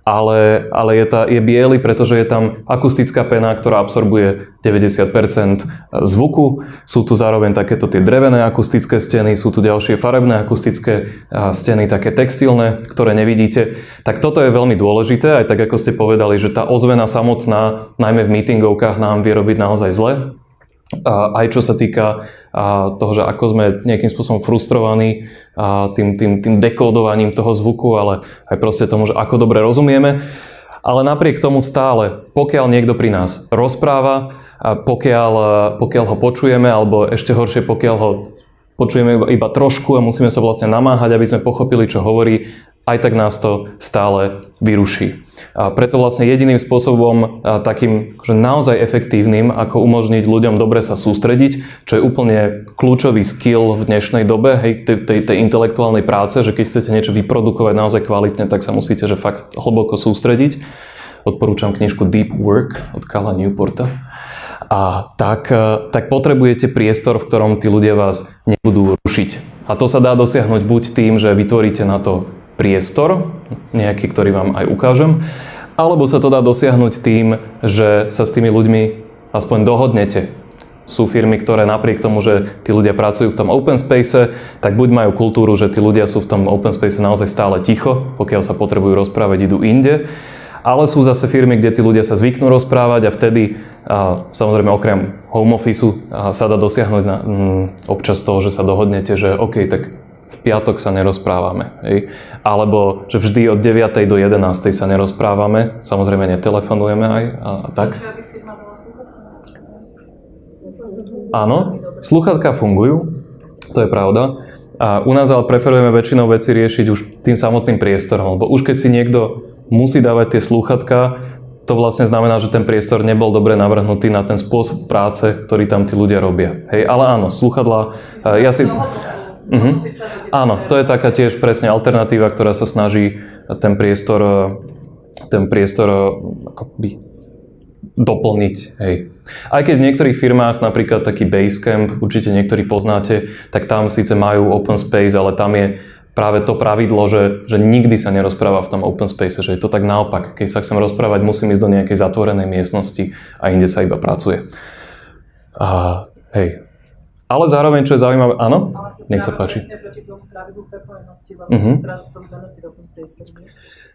ale je biely, pretože je tam akustická pena, ktorá absorbuje 90% zvuku. Sú tu zároveň takéto tie drevené akustické steny, sú tu ďalšie farebné akustické steny, také textilné, ktoré nevidíte. Tak toto je veľmi dôležité, aj tak ako ste povedali, že tá ozvena samotná, najmä v meetingovkách, nám vie robiť naozaj zle. Aj čo sa týka toho, že ako sme nejakým spôsobom frustrovaní tým dekódovaním toho zvuku, ale aj proste tomu, že ako dobre rozumieme. Ale napriek tomu stále, pokiaľ niekto pri nás rozpráva, pokiaľ ho počujeme, alebo ešte horšie, pokiaľ ho počujeme iba trošku a musíme sa vlastne namáhať, aby sme pochopili, čo hovorí, aj tak nás to stále vyruší. A preto vlastne jediným spôsobom, takým že naozaj efektívnym, ako umožniť ľuďom dobre sa sústrediť, čo je úplne kľúčový skill v dnešnej dobe, tej intelektuálnej práce, že keď chcete niečo vyprodukovať naozaj kvalitne, tak sa musíte že fakt hlboko sústrediť. Odporúčam knižku Deep Work od Cala Newporta. A tak potrebujete priestor, v ktorom tí ľudia vás nebudú rušiť. A to sa dá dosiahnuť buď tým, že vytvoríte na to priestor, nejaký, ktorý vám aj ukážem, alebo sa to dá dosiahnuť tým, že sa s tými ľuďmi aspoň dohodnete. Sú firmy, ktoré napriek tomu, že tí ľudia pracujú v tom open space, tak buď majú kultúru, že tí ľudia sú v tom open space naozaj stále ticho, pokiaľ sa potrebujú rozprávať, idú inde, ale sú zase firmy, kde tí ľudia sa zvyknú rozprávať a vtedy, samozrejme okrem home office sa dá dosiahnuť občas toho, že sa dohodnete, že OK, tak v piatok sa nerozprávame. Hej. Alebo, že vždy od 9. do 11. sa nerozprávame. Samozrejme, netelefonujeme aj a tak. Áno, slúchadká fungujú, to je pravda. A u nás ale preferujeme väčšinou veci riešiť už tým samotným priestorom, lebo už keď si niekto musí dávať tie slúchadká, to vlastne znamená, že ten priestor nebol dobre navrhnutý na ten spôsob práce, ktorý tam tí ľudia robia. Hej, ale áno, slúchadlá, ja si... Áno, to je taká tiež presne alternatíva, ktorá sa snaží ten priestor akoby doplniť. Hej. Aj keď v niektorých firmách, napríklad taký Basecamp, určite niektorí poznáte, tak tam síce majú open space, ale tam je práve to pravidlo, že nikdy sa nerozpráva v tom open space, že je to tak naopak. Keď sa chcem rozprávať, musím ísť do nejakej zatvorenej miestnosti a inde sa iba pracuje. Hej. Ale zároveň, čo je zaujímavé, áno? Nech sa páči.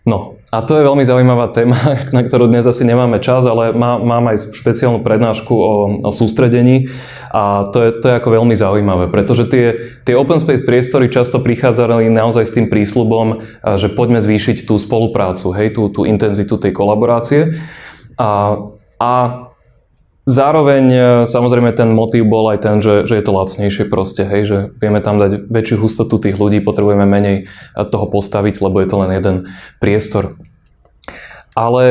No, a to je veľmi zaujímavá téma, na ktorú dnes asi nemáme čas, ale mám aj špeciálnu prednášku o sústredení a to je ako veľmi zaujímavé, pretože tie open space priestory často prichádzali naozaj s tým prísľubom, že poďme zvýšiť tú spoluprácu, hej, tú intenzitu tej kolaborácie a zároveň samozrejme ten motív bol aj ten, že je to lacnejšie proste, hej, že vieme tam dať väčšiu hustotu tých ľudí, potrebujeme menej toho postaviť, lebo je to len jeden priestor. Ale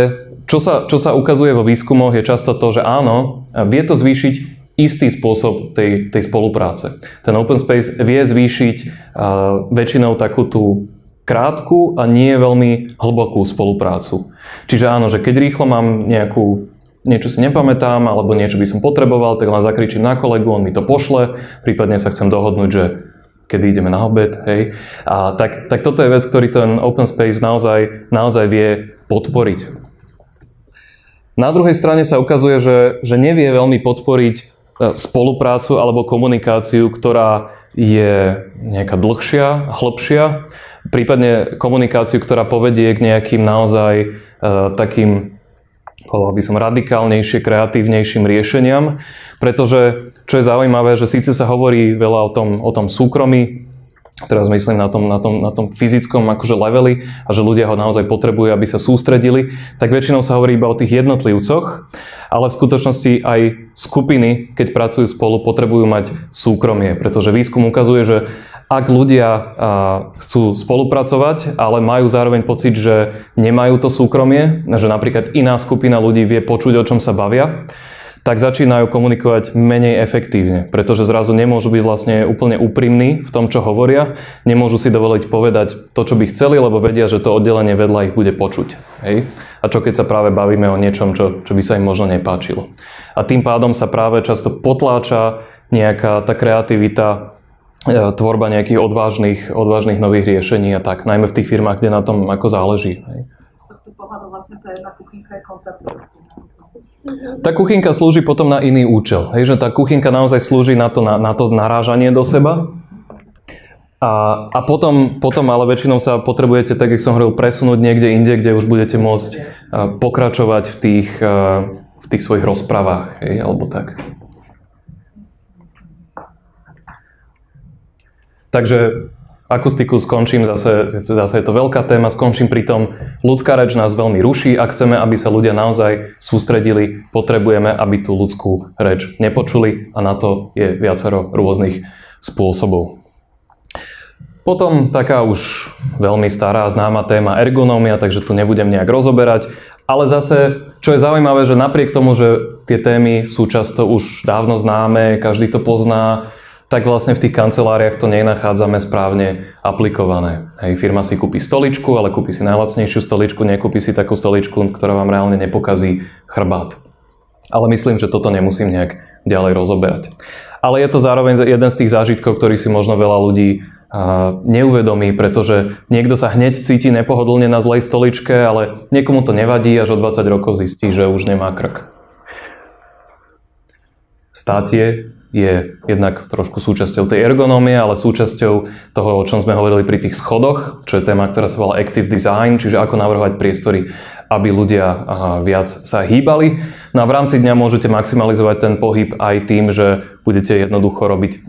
čo sa ukazuje vo výskumoch je často to, že áno, vie to zvýšiť istý spôsob tej spolupráce. Ten open space vie zvýšiť väčšinou takú tú krátku a nie veľmi hlbokú spoluprácu. Čiže áno, že keď rýchlo mám niečo si nepamätám, alebo niečo by som potreboval, tak len zakričím na kolegu, on mi to pošle, prípadne sa chcem dohodnúť, že kedy ideme na obed, hej. A tak toto je vec, ktorý ten open space naozaj vie podporiť. Na druhej strane sa ukazuje, že nevie veľmi podporiť spoluprácu alebo komunikáciu, ktorá je nejaká dlhšia, hlbšia, prípadne komunikáciu, ktorá povedie k nejakým naozaj takým, povedal by som, radikálnejšie, kreatívnejším riešeniam, pretože, čo je zaujímavé, že síce sa hovorí veľa o tom súkromí, Teraz myslím na tom fyzickom akože leveli a že ľudia ho naozaj potrebujú, aby sa sústredili, tak väčšinou sa hovorí iba o tých jednotlivcoch, ale v skutočnosti aj skupiny, keď pracujú spolu, potrebujú mať súkromie, pretože výskum ukazuje, že ak ľudia chcú spolupracovať, ale majú zároveň pocit, že nemajú to súkromie, že napríklad iná skupina ľudí vie počuť, o čom sa bavia, tak začínajú komunikovať menej efektívne, pretože zrazu nemôžu byť vlastne úplne úprimní v tom, čo hovoria, nemôžu si dovoliť povedať to, čo by chceli, lebo vedia, že to oddelenie vedľa ich bude počuť. Hej? A čo keď sa práve bavíme o niečom, čo by sa im možno nepáčilo. A tým pádom sa práve často potláča nejaká tá kreativita, tvorba nejakých odvážnych nových riešení a tak, najmä v tých firmách, kde na tom ako záleží. Hej? Z tohto pohľadu vlastne tá jedna kuchynka je kontraproduktívna. Tá kuchynka slúži potom na iný účel. Hej, že tá kuchynka naozaj slúži na to narážanie do seba. A potom ale väčšinou sa potrebujete, tak jak som hovoril, presunúť niekde inde, kde už budete môcť pokračovať v tých svojich rozprávach. Hej, alebo tak. Takže akustiku skončím, zase je to veľká téma, skončím pri tom, ľudská reč nás veľmi ruší, ak chceme, aby sa ľudia naozaj sústredili, potrebujeme, aby tú ľudskú reč nepočuli a na to je viacero rôznych spôsobov. Potom taká už veľmi stará známa téma ergonómia, takže tu nebudem nejak rozoberať, ale zase, čo je zaujímavé, že napriek tomu, že tie témy sú často už dávno známe, každý to pozná, tak vlastne v tých kanceláriách to nenachádzame správne aplikované. Hej, firma si kúpi stoličku, ale kúpi si najlacnejšiu stoličku, nekúpi si takú stoličku, ktorá vám reálne nepokazí chrbát. Ale myslím, že toto nemusím nejak ďalej rozoberať. Ale je to zároveň jeden z tých zážitkov, ktorý si možno veľa ľudí neuvedomí, pretože niekto sa hneď cíti nepohodlne na zlej stoličke, ale niekomu to nevadí, až o 20 rokov zistí, že už nemá krk. Státie je jednak trošku súčasťou tej ergonómie, ale súčasťou toho, o čom sme hovorili pri tých schodoch, čo je téma, ktorá sa volá Active Design, čiže ako navrhovať priestory, aby ľudia viac sa hýbali. No a v rámci dňa môžete maximalizovať ten pohyb aj tým, že budete jednoducho robiť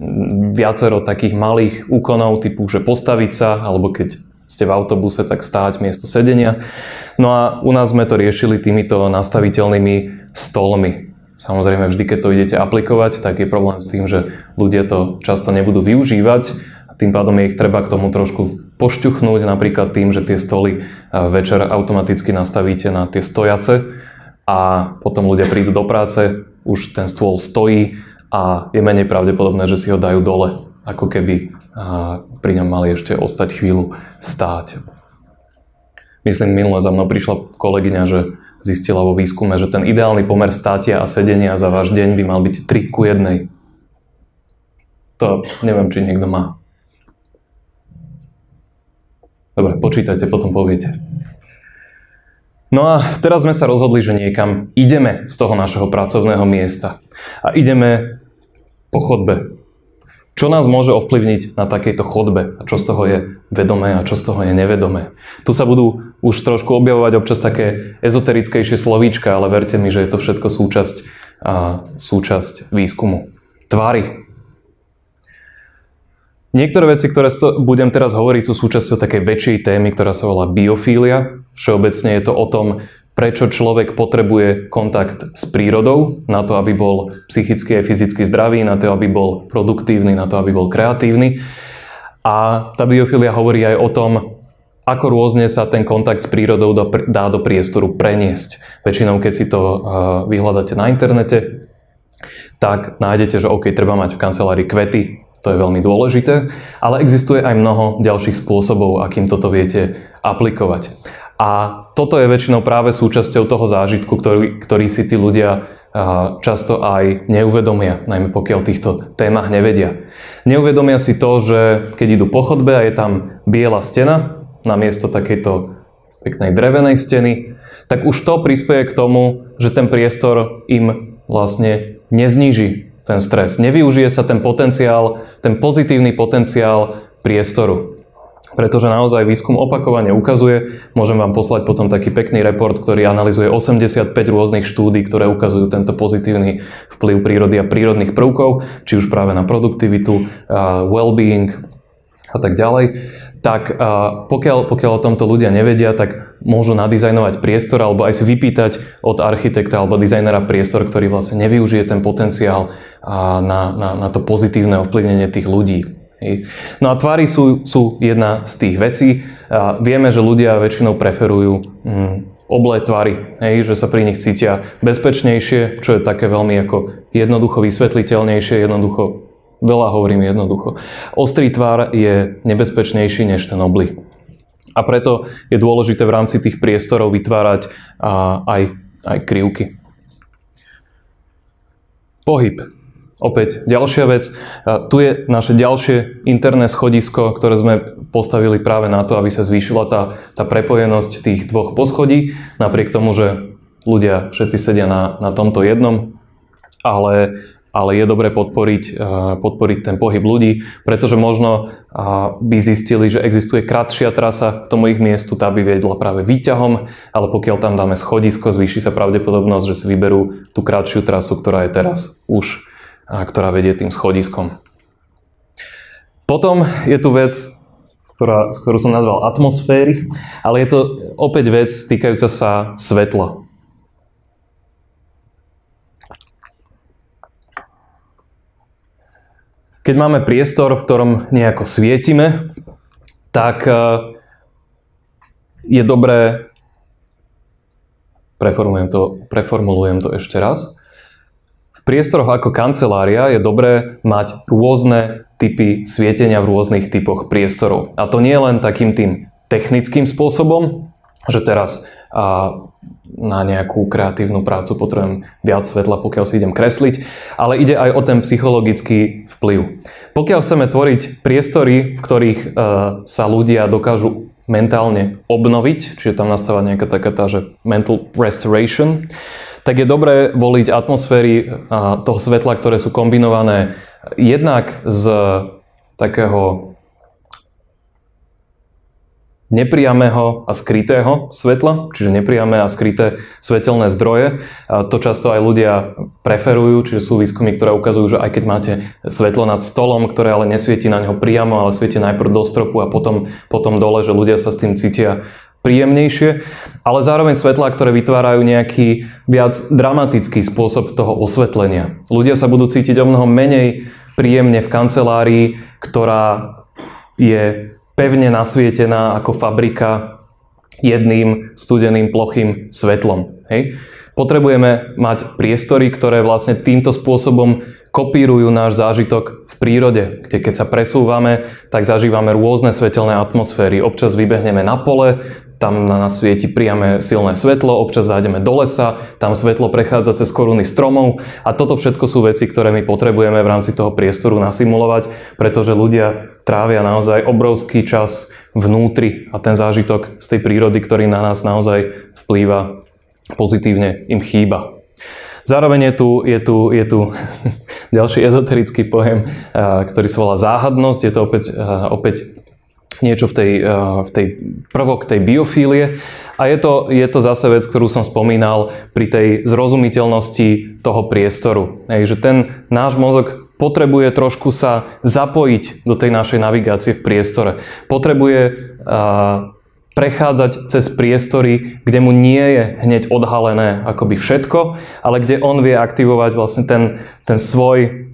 viacero takých malých úkonov, typu, že postaviť sa, alebo keď ste v autobuse, tak stáť miesto sedenia. No a u nás sme to riešili týmito nastaviteľnými stolmi. Samozrejme, vždy, keď to idete aplikovať, tak je problém s tým, že ľudia to často nebudú využívať a tým pádom je ich treba k tomu trošku pošťuchnúť, napríklad tým, že tie stoly večer automaticky nastavíte na tie stojace a potom ľudia prídu do práce, už ten stôl stojí a je menej pravdepodobné, že si ho dajú dole, ako keby pri ňom mali ešte ostať chvíľu stáť. Myslím, minule za mnou prišla kolegyňa, že zistila vo výskume, že ten ideálny pomer státia a sedenia za váš deň by mal byť 3:1. To neviem, či niekto má. Dobre, počítajte, potom poviete. No a teraz sme sa rozhodli, že niekam ideme z toho našeho pracovného miesta. A ideme po chodbe. Čo nás môže ovplyvniť na takejto chodbe a čo z toho je vedomé a čo z toho je nevedomé. Tu sa budú už trošku objavovať občas také ezoterickejšie slovíčka, ale verte mi, že je to všetko súčasť výskumu. Tvary. Niektoré veci, ktoré budem teraz hovoriť, sú súčasťou takej väčšej témy, ktorá sa volá biofília. Všeobecne je to o tom, prečo človek potrebuje kontakt s prírodou na to, aby bol psychicky a fyzicky zdravý, na to, aby bol produktívny, na to, aby bol kreatívny. A tá biofília hovorí aj o tom, ako rôzne sa ten kontakt s prírodou dá do priestoru preniesť. Väčšinou, keď si to vyhľadáte na internete, tak nájdete, že OK, treba mať v kancelárii kvety, to je veľmi dôležité, ale existuje aj mnoho ďalších spôsobov, akým toto viete aplikovať. A toto je väčšinou práve súčasťou toho zážitku, ktorý si tí ľudia často aj neuvedomia, najmä pokiaľ v týchto témach nevedia. Neuvedomia si to, že keď idú po chodbe a je tam biela stena namiesto takejto peknej drevenej steny, tak už to prispieje k tomu, že ten priestor im vlastne nezníži ten stres. Nevyužije sa ten potenciál, ten pozitívny potenciál priestoru. Pretože naozaj výskum opakovane ukazuje, môžem vám poslať potom taký pekný report, ktorý analyzuje 85 rôznych štúdií, ktoré ukazujú tento pozitívny vplyv prírody a prírodných prvkov, či už práve na produktivitu, well-being, a tak ďalej, tak pokiaľ o tomto ľudia nevedia, tak môžu nadizajnovať priestor alebo aj si vypýtať od architekta alebo dizajnera priestor, ktorý vlastne nevyužije ten potenciál na to pozitívne ovplyvnenie tých ľudí. No a tvary sú jedna z tých vecí. Vieme, že ľudia väčšinou preferujú oblé tvary, že sa pri nich cítia bezpečnejšie, čo je také veľmi ako jednoducho vysvetliteľnejšie, veľa hovorím jednoducho. Ostrý tvar je nebezpečnejší než ten oblý. A preto je dôležité v rámci tých priestorov vytvárať aj krivky. Pohyb. Opäť ďalšia vec. Tu je naše ďalšie interné schodisko, ktoré sme postavili práve na to, aby sa zvýšila tá prepojenosť tých dvoch poschodí. Napriek tomu, že ľudia všetci sedia na tomto jednom, ale je dobre podporiť ten pohyb ľudí, pretože možno by zistili, že existuje kratšia trasa k tomu ich miestu, tá by viedla práve výťahom, ale pokiaľ tam dáme schodisko, zvýši sa pravdepodobnosť, že si vyberú tú kratšiu trasu, ktorá je teraz už, ktorá vedie tým schodiskom. Potom je tu vec, ktorú som nazval atmosféry, ale je to opäť vec týkajúca sa svetla. Keď máme priestor, v ktorom nejako svietime, tak je dobré, preformulujem to ešte raz, v priestoroch ako kancelária je dobré mať rôzne typy svietenia v rôznych typoch priestorov. A to nie len takým tým technickým spôsobom, že teraz na nejakú kreatívnu prácu potrebujem viac svetla, pokiaľ si idem kresliť, ale ide aj o ten psychologický vplyv. Pokiaľ chceme tvoriť priestory, v ktorých sa ľudia dokážu mentálne obnoviť, čiže tam nastáva nejaká taká že mental restoration, tak je dobré voliť atmosféry toho svetla, ktoré sú kombinované jednak z takého nepriamého a skrytého svetla, čiže nepriame a skryté svetelné zdroje. To často aj ľudia preferujú, čiže sú výskumy, ktoré ukazujú, že aj keď máte svetlo nad stolom, ktoré ale nesvieti na ňo priamo, ale svieti najprv do stropu a potom dole, že ľudia sa s tým cítia príjemnejšie, ale zároveň svetlá, ktoré vytvárajú nejaký viac dramatický spôsob toho osvetlenia. Ľudia sa budú cítiť o mnoho menej príjemne v kancelárii, ktorá je pevne nasvietená ako fabrika jedným studeným plochým svetlom. Hej? Potrebujeme mať priestory, ktoré vlastne týmto spôsobom kopírujú náš zážitok v prírode, kde keď sa presúvame, tak zažívame rôzne svetelné atmosféry. Občas vybehneme na pole, tam na nás svieti priame silné svetlo, občas zájdeme do lesa, tam svetlo prechádza cez koruny stromov a toto všetko sú veci, ktoré my potrebujeme v rámci toho priestoru nasimulovať, pretože ľudia trávia naozaj obrovský čas vnútri a ten zážitok z tej prírody, ktorý na nás naozaj vplýva pozitívne, im chýba. Zároveň je tu ďalší ezoterický pojem, ktorý sa volá záhadnosť. Je to opäť niečo v tej prvok tej biofílie. A je to zase vec, ktorú som spomínal pri tej zrozumiteľnosti toho priestoru. Že ten náš mozog potrebuje trošku sa zapojiť do tej našej navigácie v priestore. Potrebuje prechádzať cez priestory, kde mu nie je hneď odhalené akoby všetko, ale kde on vie aktivovať vlastne ten svoj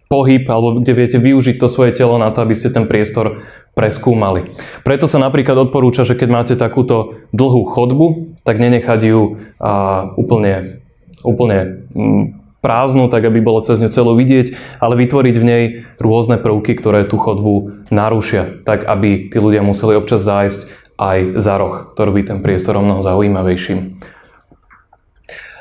pohyb, alebo kde viete využiť to svoje telo na to, aby ste ten priestor preskúmali. Preto sa napríklad odporúča, že keď máte takúto dlhú chodbu, tak nenechať ju úplne prázdnu, tak aby bolo cez ňu celú vidieť, ale vytvoriť v nej rôzne prvky, ktoré tú chodbu narušia, tak aby tí ľudia museli občas zájsť aj za roh, ktorý by ten priestor mnoho zaujímavejším.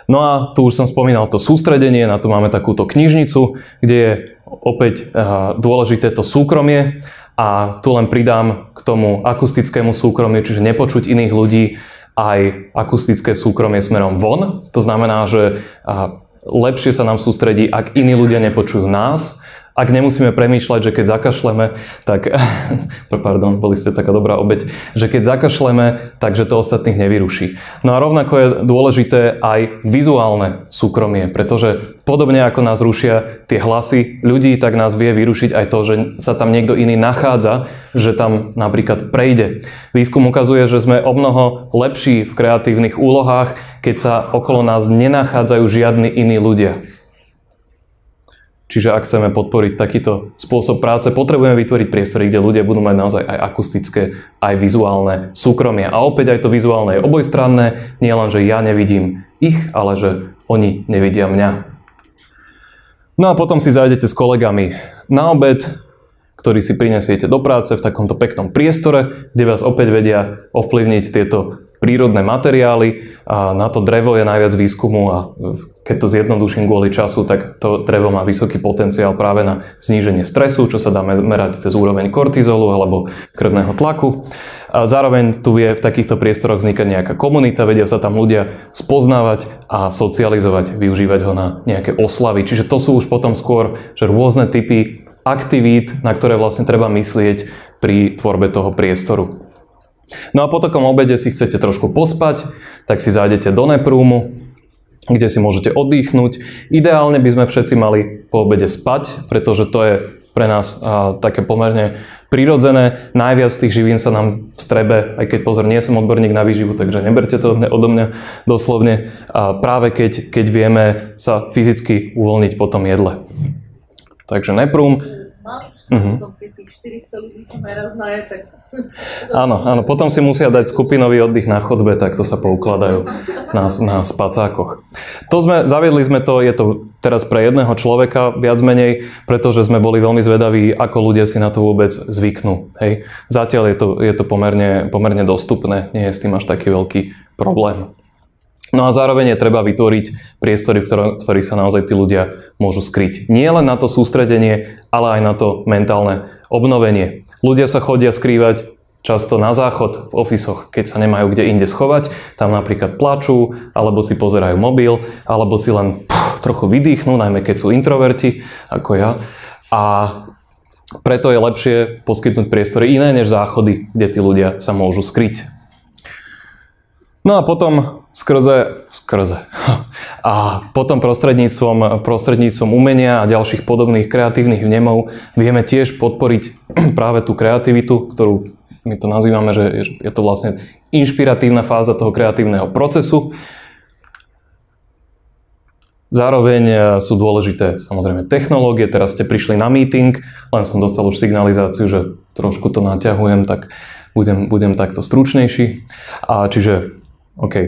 No a tu už som spomínal to sústredenie, na to máme takúto knižnicu, kde je opäť dôležité to súkromie a tu len pridám k tomu akustickému súkromiu, čiže nepočuť iných ľudí, aj akustické súkromie smerom von. To znamená, že lepšie sa nám sústredí, ak iní ľudia nepočujú nás ak nemusíme premýšľať, že keď zakašleme, tak, pardon, boli ste taká dobrá obeť, že keď zakašleme, takže to ostatných nevyruší. No a rovnako je dôležité aj vizuálne súkromie, pretože podobne ako nás rušia tie hlasy ľudí, tak nás vie vyrušiť aj to, že sa tam niekto iný nachádza, že tam napríklad prejde. Výskum ukazuje, že sme omnoho lepší v kreatívnych úlohách, keď sa okolo nás nenachádzajú žiadni iní ľudia. Čiže ak chceme podporiť takýto spôsob práce, potrebujeme vytvoriť priestory, kde ľudia budú mať naozaj aj akustické, aj vizuálne súkromie. A opäť aj to vizuálne je obojstranné, nie len, že ja nevidím ich, ale že oni nevidia mňa. No a potom si zájdete s kolegami na obed, ktorý si prinesiete do práce v takomto peknom priestore, kde vás opäť vedia ovplyvniť tieto prírodné materiály a na to drevo je najviac výskumu a keď to zjednoduším kvôli času, tak to drevo má vysoký potenciál práve na zníženie stresu, čo sa dá merať cez úroveň kortizolu alebo krvného tlaku. A zároveň tu vie v takýchto priestoroch vznikať nejaká komunita, vedia sa tam ľudia spoznávať a socializovať, využívať ho na nejaké oslavy. Čiže to sú už potom skôr že rôzne typy aktivít, na ktoré vlastne treba myslieť pri tvorbe toho priestoru. No a po takom obede si chcete trošku pospať, tak si zájdete do Neprúmu, kde si môžete oddychnúť. Ideálne by sme všetci mali po obede spať, pretože to je pre nás také pomerne prirodzené. Najviac tých živín sa nám v strebe, aj keď pozor, nie som odborník na výživu, takže neberte to odo mňa doslovne, práve keď vieme sa fyzicky uvoľniť po tom jedle. Takže Neprúm. Pri tých 400 ľudí som naraz naje, tak... Áno, potom si musia dať skupinový oddych na chodbe, tak to sa poukladajú na spacákoch. Zaviedli sme to, je to teraz pre jedného človeka viac menej, pretože sme boli veľmi zvedaví, ako ľudia si na to vôbec zvyknú. Hej. Zatiaľ je to pomerne dostupné, nie je s tým až taký veľký problém. No a zároveň je treba vytvoriť priestory, v ktorých sa naozaj tí ľudia môžu skryť. Nie len na to sústredenie, ale aj na to mentálne obnovenie. Ľudia sa chodia skrývať často na záchod v ofisoch, keď sa nemajú kde inde schovať. Tam napríklad plačú, alebo si pozerajú mobil, alebo si len trochu vydýchnú, najmä keď sú introverti, ako ja. A preto je lepšie poskytnúť priestory iné než záchody, kde tí ľudia sa môžu skryť. No a potom a potom prostredníctvom umenia a ďalších podobných kreatívnych vnemov vieme tiež podporiť práve tú kreativitu, ktorú my to nazývame, že je to vlastne inšpiratívna fáza toho kreatívneho procesu. Zároveň sú dôležité samozrejme technológie. Teraz ste prišli na meeting, len som dostal už signalizáciu, že trošku to naťahujem, tak budem takto stručnejší. Čiže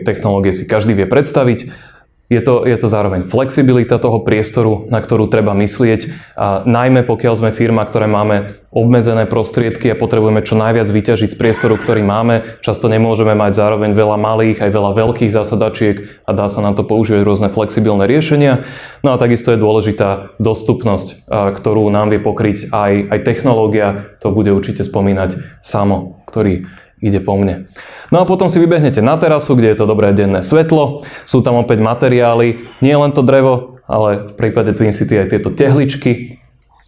technológie si každý vie predstaviť. Je to zároveň flexibilita toho priestoru, na ktorú treba myslieť. A najmä pokiaľ sme firma, ktoré máme obmedzené prostriedky a potrebujeme čo najviac vyťažiť z priestoru, ktorý máme. Často nemôžeme mať zároveň veľa malých, aj veľa veľkých zásadačiek a dá sa na to používať rôzne flexibilné riešenia. No a takisto je dôležitá dostupnosť, ktorú nám vie pokryť aj technológia. To bude určite spomínať Samo, ktorý ide po mne. No a potom si vybehnete na terasu, kde je to dobré denné svetlo. Sú tam opäť materiály, nie len to drevo, ale v prípade Twin City aj tieto tehličky,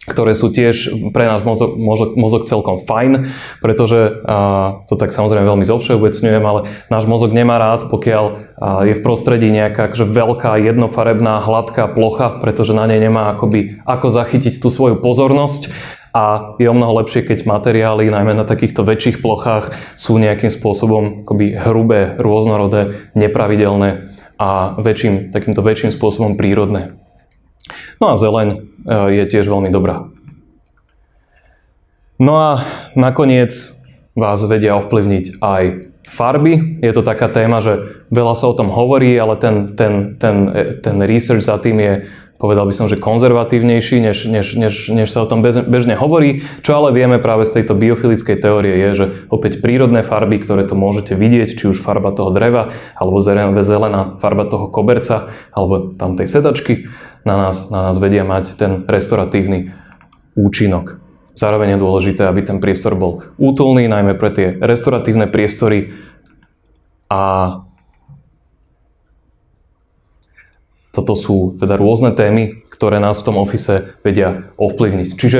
ktoré sú tiež pre náš mozog celkom fajn, pretože to tak samozrejme veľmi zovšeobecňujem, ale náš mozog nemá rád, pokiaľ je v prostredí nejaká veľká, jednofarebná, hladká plocha, pretože na nej nemá ako zachytiť tú svoju pozornosť. A je omnoho lepšie, keď materiály, najmä na takýchto väčších plochách, sú nejakým spôsobom hrubé, rôznorodé, nepravidelné a takýmto väčším spôsobom prírodné. No a zeleň je tiež veľmi dobrá. No a nakoniec vás vedia ovplyvniť aj farby. Je to taká téma, že veľa sa o tom hovorí, ale ten research za tým je, povedal by som, že konzervatívnejší, než sa o tom bežne hovorí. Čo ale vieme práve z tejto biofilickej teórie je, že opäť prírodné farby, ktoré to môžete vidieť, či už farba toho dreva, alebo zelená farba toho koberca, alebo tam tej sedačky, na nás vedia mať ten restoratívny účinok. Zároveň je dôležité, aby ten priestor bol útulný, najmä pre tie restoratívne priestory. A Toto sú teda rôzne témy, ktoré nás v tom office vedia ovplyvniť. Čiže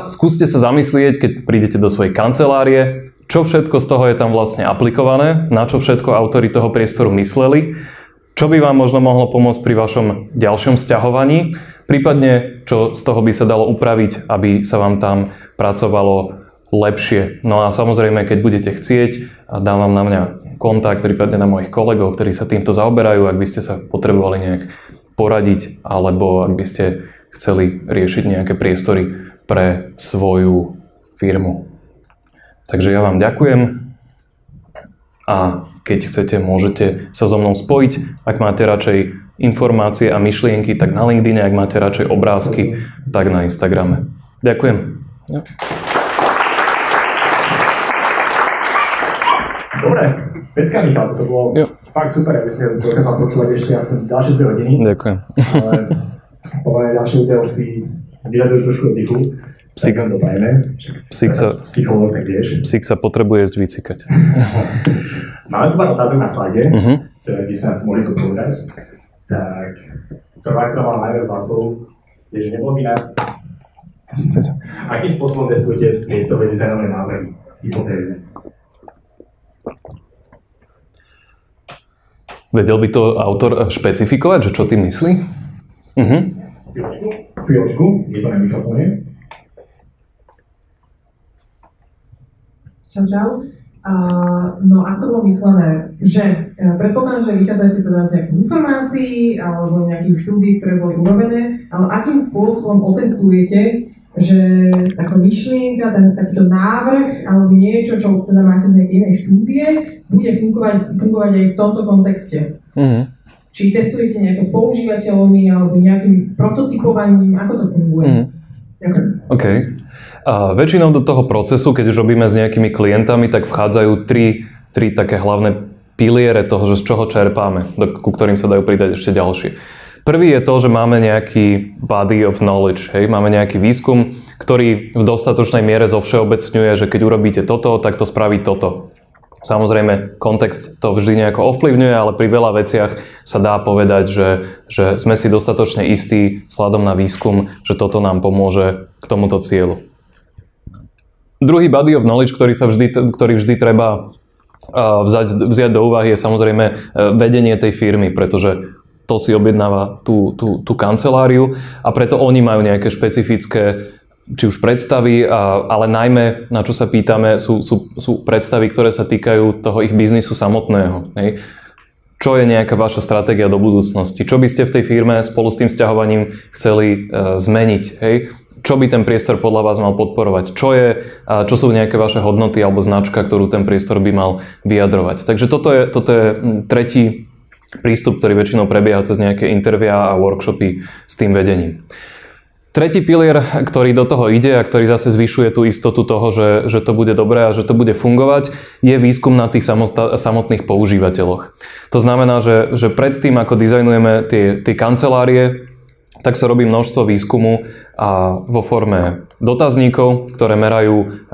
skúste sa zamyslieť, keď prídete do svojej kancelárie, čo všetko z toho je tam vlastne aplikované, na čo všetko autori toho priestoru mysleli, čo by vám možno mohlo pomôcť pri vašom ďalšom sťahovaní, prípadne čo z toho by sa dalo upraviť, aby sa vám tam pracovalo lepšie. No a samozrejme, keď budete chcieť, dám vám na mňa kontakt, prípadne na mojich kolegov, ktorí sa týmto zaoberajú, ak by ste sa potrebovali nejak poradiť, alebo ak by ste chceli riešiť nejaké priestory pre svoju firmu. Takže ja vám ďakujem a keď chcete, môžete sa so mnou spojiť. Ak máte radšej informácie a myšlienky, tak na LinkedIne, ak máte radšej obrázky, tak na Instagrame. Ďakujem. Dobre, pecka Michal, toto bolo fakt super, aby sme dokázali počúvať ešte aspoň ďalšie 2 hodiny. Ďakujem. Ale podľa mňa ďalší údel si vyľaduje trošku oddychu. Tak vám doprajme. Psychológ, tak vieš. Psík sa potrebuje jesť vycikať. Máme tu pár otázok na slide, ktoré by sme asi mohli zodpovedať. Tak, prvá, ktorá má najviac hlasov, je, že nebolo by na... Akým spôsobom testujete miestové dizajnové návrhy, hypotézy? Vedel by to autor špecifikovať, že čo ty myslí? Chvíľočku, je to na mikrofóne. Čau. No a to bolo myslené, že predpokladám, že vychádzate teda z nejakých informácií alebo nejakých štúdií, ktoré boli urobené, ale akým spôsobom otestujete, že taká myšlienka, takýto návrh alebo niečo, čo teda máte z nejakej inej štúdie, bude fungovať aj v tomto kontexte. Či testujete nejako s používateľmi alebo nejakým prototypovaním, ako to funguje? Ďakujem. OK. A väčšinou do toho procesu, keď už robíme s nejakými klientami, tak vchádzajú tri také hlavné piliere toho, že z čoho čerpáme, ku ktorým sa dajú pridať ešte ďalšie. Prvý je to, že máme nejaký body of knowledge, hej? Máme nejaký výskum, ktorý v dostatočnej miere zovšeobecňuje, že keď urobíte toto, tak to spraví toto. Samozrejme, kontext to vždy nejako ovplyvňuje, ale pri veľa veciach sa dá povedať, že sme si dostatočne istí vzhľadom na výskum, že toto nám pomôže k tomuto cieľu. Druhý body of knowledge, ktorý vždy treba vziať do úvahy, je samozrejme vedenie tej firmy, pretože to si objednáva tú kanceláriu a preto oni majú nejaké špecifické či už predstavy, ale najmä, na čo sa pýtame, sú predstavy, ktoré sa týkajú toho ich biznisu samotného. Hej. Čo je nejaká vaša stratégia do budúcnosti? Čo by ste v tej firme spolu s tým sťahovaním chceli zmeniť? Hej. Čo by ten priestor podľa vás mal podporovať? Čo sú nejaké vaše hodnoty alebo značka, ktorú ten priestor by mal vyjadrovať? Takže toto je tretí prístup, ktorý väčšinou prebieha cez nejaké intervia a workshopy s tým vedením. Tretí pilier, ktorý do toho ide a ktorý zase zvyšuje tú istotu toho, že to bude dobré a že to bude fungovať, je výskum na tých samotných používateľoch. To znamená, že predtým, ako dizajnujeme tie kancelárie, tak sa robí množstvo výskumu vo forme dotazníkov, ktoré merajú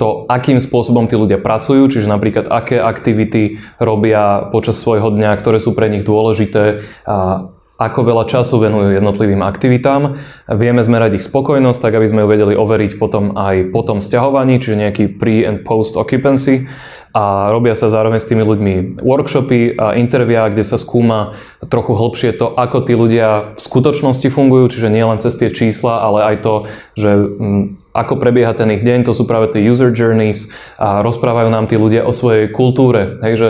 to, akým spôsobom tí ľudia pracujú, čiže napríklad aké aktivity robia počas svojho dňa, ktoré sú pre nich dôležité, ako veľa času venujú jednotlivým aktivitám. Vieme zmerať ich spokojnosť, tak aby sme ju vedeli overiť potom aj po tom sťahovaní, čiže nejaký pre- and post-occupancy. A robia sa zároveň s tými ľuďmi workshopy a intervia, kde sa skúma trochu hlbšie to, ako tí ľudia v skutočnosti fungujú, čiže nie len cez tie čísla, ale aj to, že ako prebieha ten ich deň, to sú práve tie user journeys a rozprávajú nám tí ľudia o svojej kultúre. Hej, že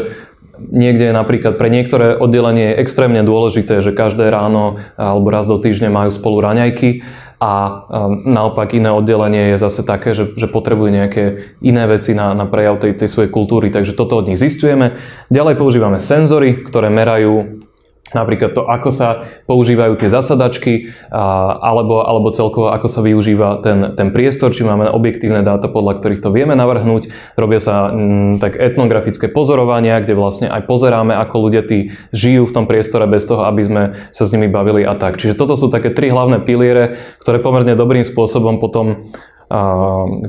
niekde napríklad pre niektoré oddelenie je extrémne dôležité, že každé ráno alebo raz do týždňa majú spolu raňajky a naopak iné oddelenie je zase také, že potrebujú nejaké iné veci na prejav tej svojej kultúry, takže toto od nich zisťujeme. Ďalej používame senzory, ktoré merajú napríklad to, ako sa používajú tie zasadačky alebo celkovo ako sa využíva ten priestor, či máme objektívne dáta, podľa ktorých to vieme navrhnúť. Robia sa tak etnografické pozorovania, kde vlastne aj pozeráme, ako ľudia tí žijú v tom priestore bez toho, aby sme sa s nimi bavili a tak. Čiže toto sú také tri hlavné piliere, ktoré pomerne dobrým spôsobom potom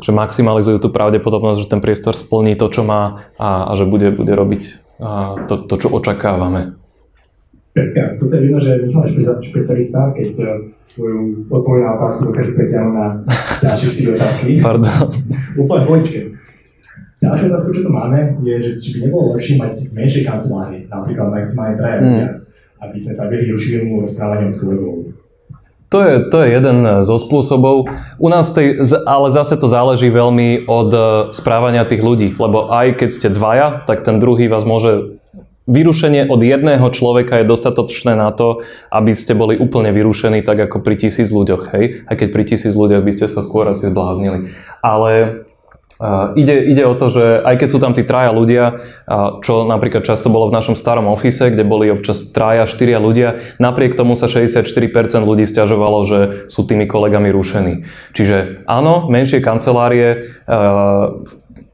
že maximalizujú tú pravdepodobnosť, že ten priestor splní to, čo má a že bude robiť to, čo očakávame. Pecka, toto je vidno, že Michal je špecialista, keď svoju odpoveď na otázku dokáže pretiahnuť na ďalšie 4 otázky. Pardon. Úplne dvojčke. Ďalšia otázka, čo tu máme, je, že či by nebolo lepšie mať menšie kancelárie, napríklad maximálne 3 ľudia, aby sme sa vyhli rušivému rozprávaniu od kolegov. To je jeden zo spôsobov. U nás ale zase to záleží veľmi od správania tých ľudí, lebo aj keď ste dvaja, tak ten druhý vás môže... Vyrušenie od jedného človeka je dostatočné na to, aby ste boli úplne vyrušení, tak ako pri 1000 ľuďoch, hej? Aj keď pri 1000 ľuďoch by ste sa skôr asi zbláznili. Ale ide o to, že aj keď sú tam tí 3 ľudia, čo napríklad často bolo v našom starom office, kde boli občas 3-4 ľudia, napriek tomu sa 64% ľudí sťažovalo, že sú tými kolegami rušení. Čiže áno, menšie kancelárie,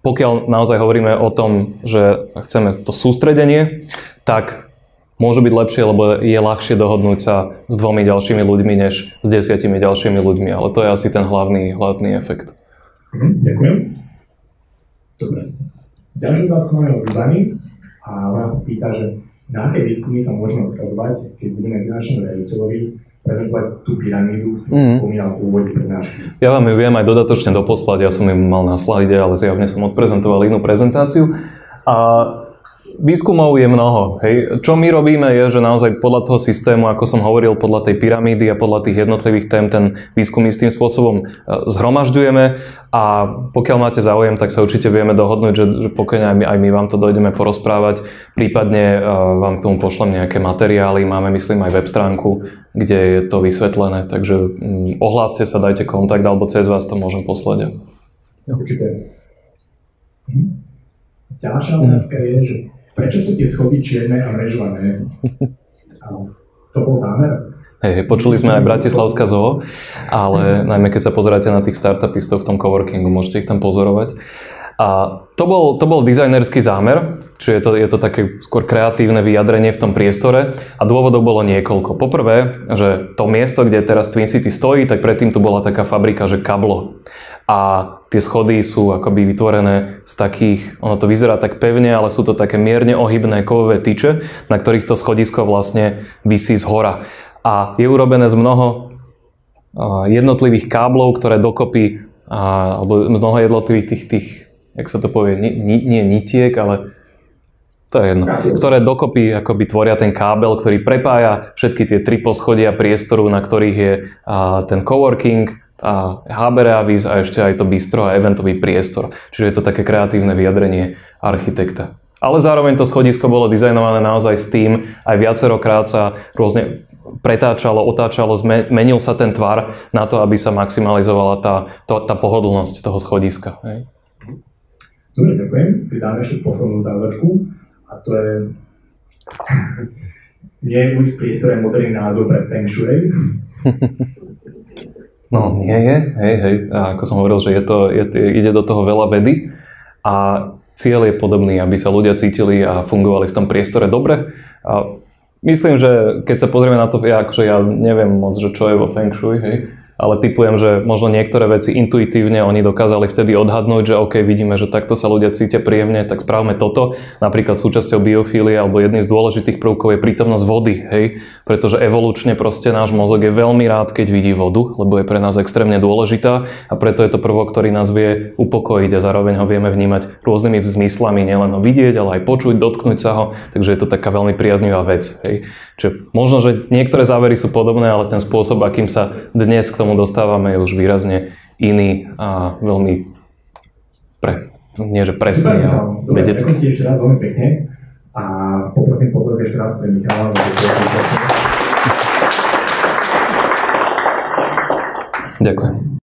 pokiaľ naozaj hovoríme o tom, že chceme to sústredenie, tak môže byť lepšie, lebo je ľahšie dohodnúť sa s 2 ďalšími ľuďmi, než s 10 ďalšími ľuďmi. Ale to je asi ten hlavný efekt. Ďakujem. Dobre. Ďalšiu otázku máme od Zuzany a ona sa pýta, že na aké výskumy sa môžeme odkazovať, keď budeme našemu riaditeľovi prezentovať tú pyramídu, ktorú som spomínal v úvode prednášky. Ja vám ju viem aj dodatočne doposlať, ja som ju mal na slajde, ale zjavne som odprezentoval inú prezentáciu. A výskumov je mnoho. Hej. Čo my robíme je, že naozaj podľa toho systému, ako som hovoril, podľa tej pyramídy a podľa tých jednotlivých tém ten výskum istým spôsobom zhromažďujeme a pokiaľ máte záujem, tak sa určite vieme dohodnúť, že pokiaľ aj my vám to dojdeme porozprávať, prípadne vám k tomu pošlem nejaké materiály, máme myslím aj web stránku, kde je to vysvetlené, takže ohláste sa, dajte kontakt alebo cez vás to môžem poslať. Určite. Ďalšia otázka je, že prečo sú tie schody čierne a mrežované? To bol zámer? Hej, počuli sme aj Bratislavská zoo, ale najmä keď sa pozeráte na tých startupistov v tom coworkingu, môžete ich tam pozorovať. A to bol dizajnerský zámer, čiže je to také skôr kreatívne vyjadrenie v tom priestore a dôvodov bolo niekoľko. Poprvé, že to miesto, kde teraz Twin City stojí, tak predtým tu bola taká fabrika, že kablo. A tie schody sú akoby vytvorené z takých, ono to vyzerá tak pevne, ale sú to také mierne ohybné kovové tyče, na ktorých to schodisko vlastne visí zhora. A je urobené z mnoho jednotlivých káblov, ktoré dokopy, alebo mnoho jednotlivých tých, jak sa to povie, nie nitiek, ale to je jedno, ktoré dokopy akoby tvoria ten kábel, ktorý prepája všetky tie 3 poschodia priestoru, na ktorých je ten coworking, a HBR a ešte aj to bistro a eventový priestor. Čiže je to také kreatívne vyjadrenie architekta. Ale zároveň to schodisko bolo dizajnované naozaj s tým, aj viacerokrát sa rôzne pretáčalo, otáčalo, menil sa ten tvar na to, aby sa maximalizovala tá pohodlnosť toho schodiska. Hej. Dobre, ďakujem. Dáme ešte poslednú otázočku a to je nie je UX priestore moderný názov pre Feng Shui. No, nie je. Hej. A ako som hovoril, že ide do toho veľa vedy a cieľ je podobný, aby sa ľudia cítili a fungovali v tom priestore dobre. A myslím, že keď sa pozrieme na to, ja neviem moc, že čo je vo Feng Shui, hej, ale tipujem, že možno niektoré veci intuitívne oni dokázali vtedy odhadnúť, že OK, vidíme, že takto sa ľudia cítia príjemne, tak správme toto. Napríklad súčasťou biofílie alebo jedným z dôležitých prvkov je prítomnosť vody, hej, pretože evolučne proste náš mozog je veľmi rád, keď vidí vodu, lebo je pre nás extrémne dôležitá a preto je to prvok, ktorý nás vie upokojiť a zároveň ho vieme vnímať rôznymi zmyslami, nielen ho vidieť, ale aj počuť, dotknúť sa ho, takže je to taká veľmi priaznivá vec, hej. Čiže možno, že niektoré závery sú podobné, ale ten spôsob, akým sa dnes k tomu dostávame, je už výrazne iný a veľmi presný, ale vedecký. Ďakujem ti ešte raz veľmi pekne a poprosím potlesk ešte raz pre Michala. Ďakujem.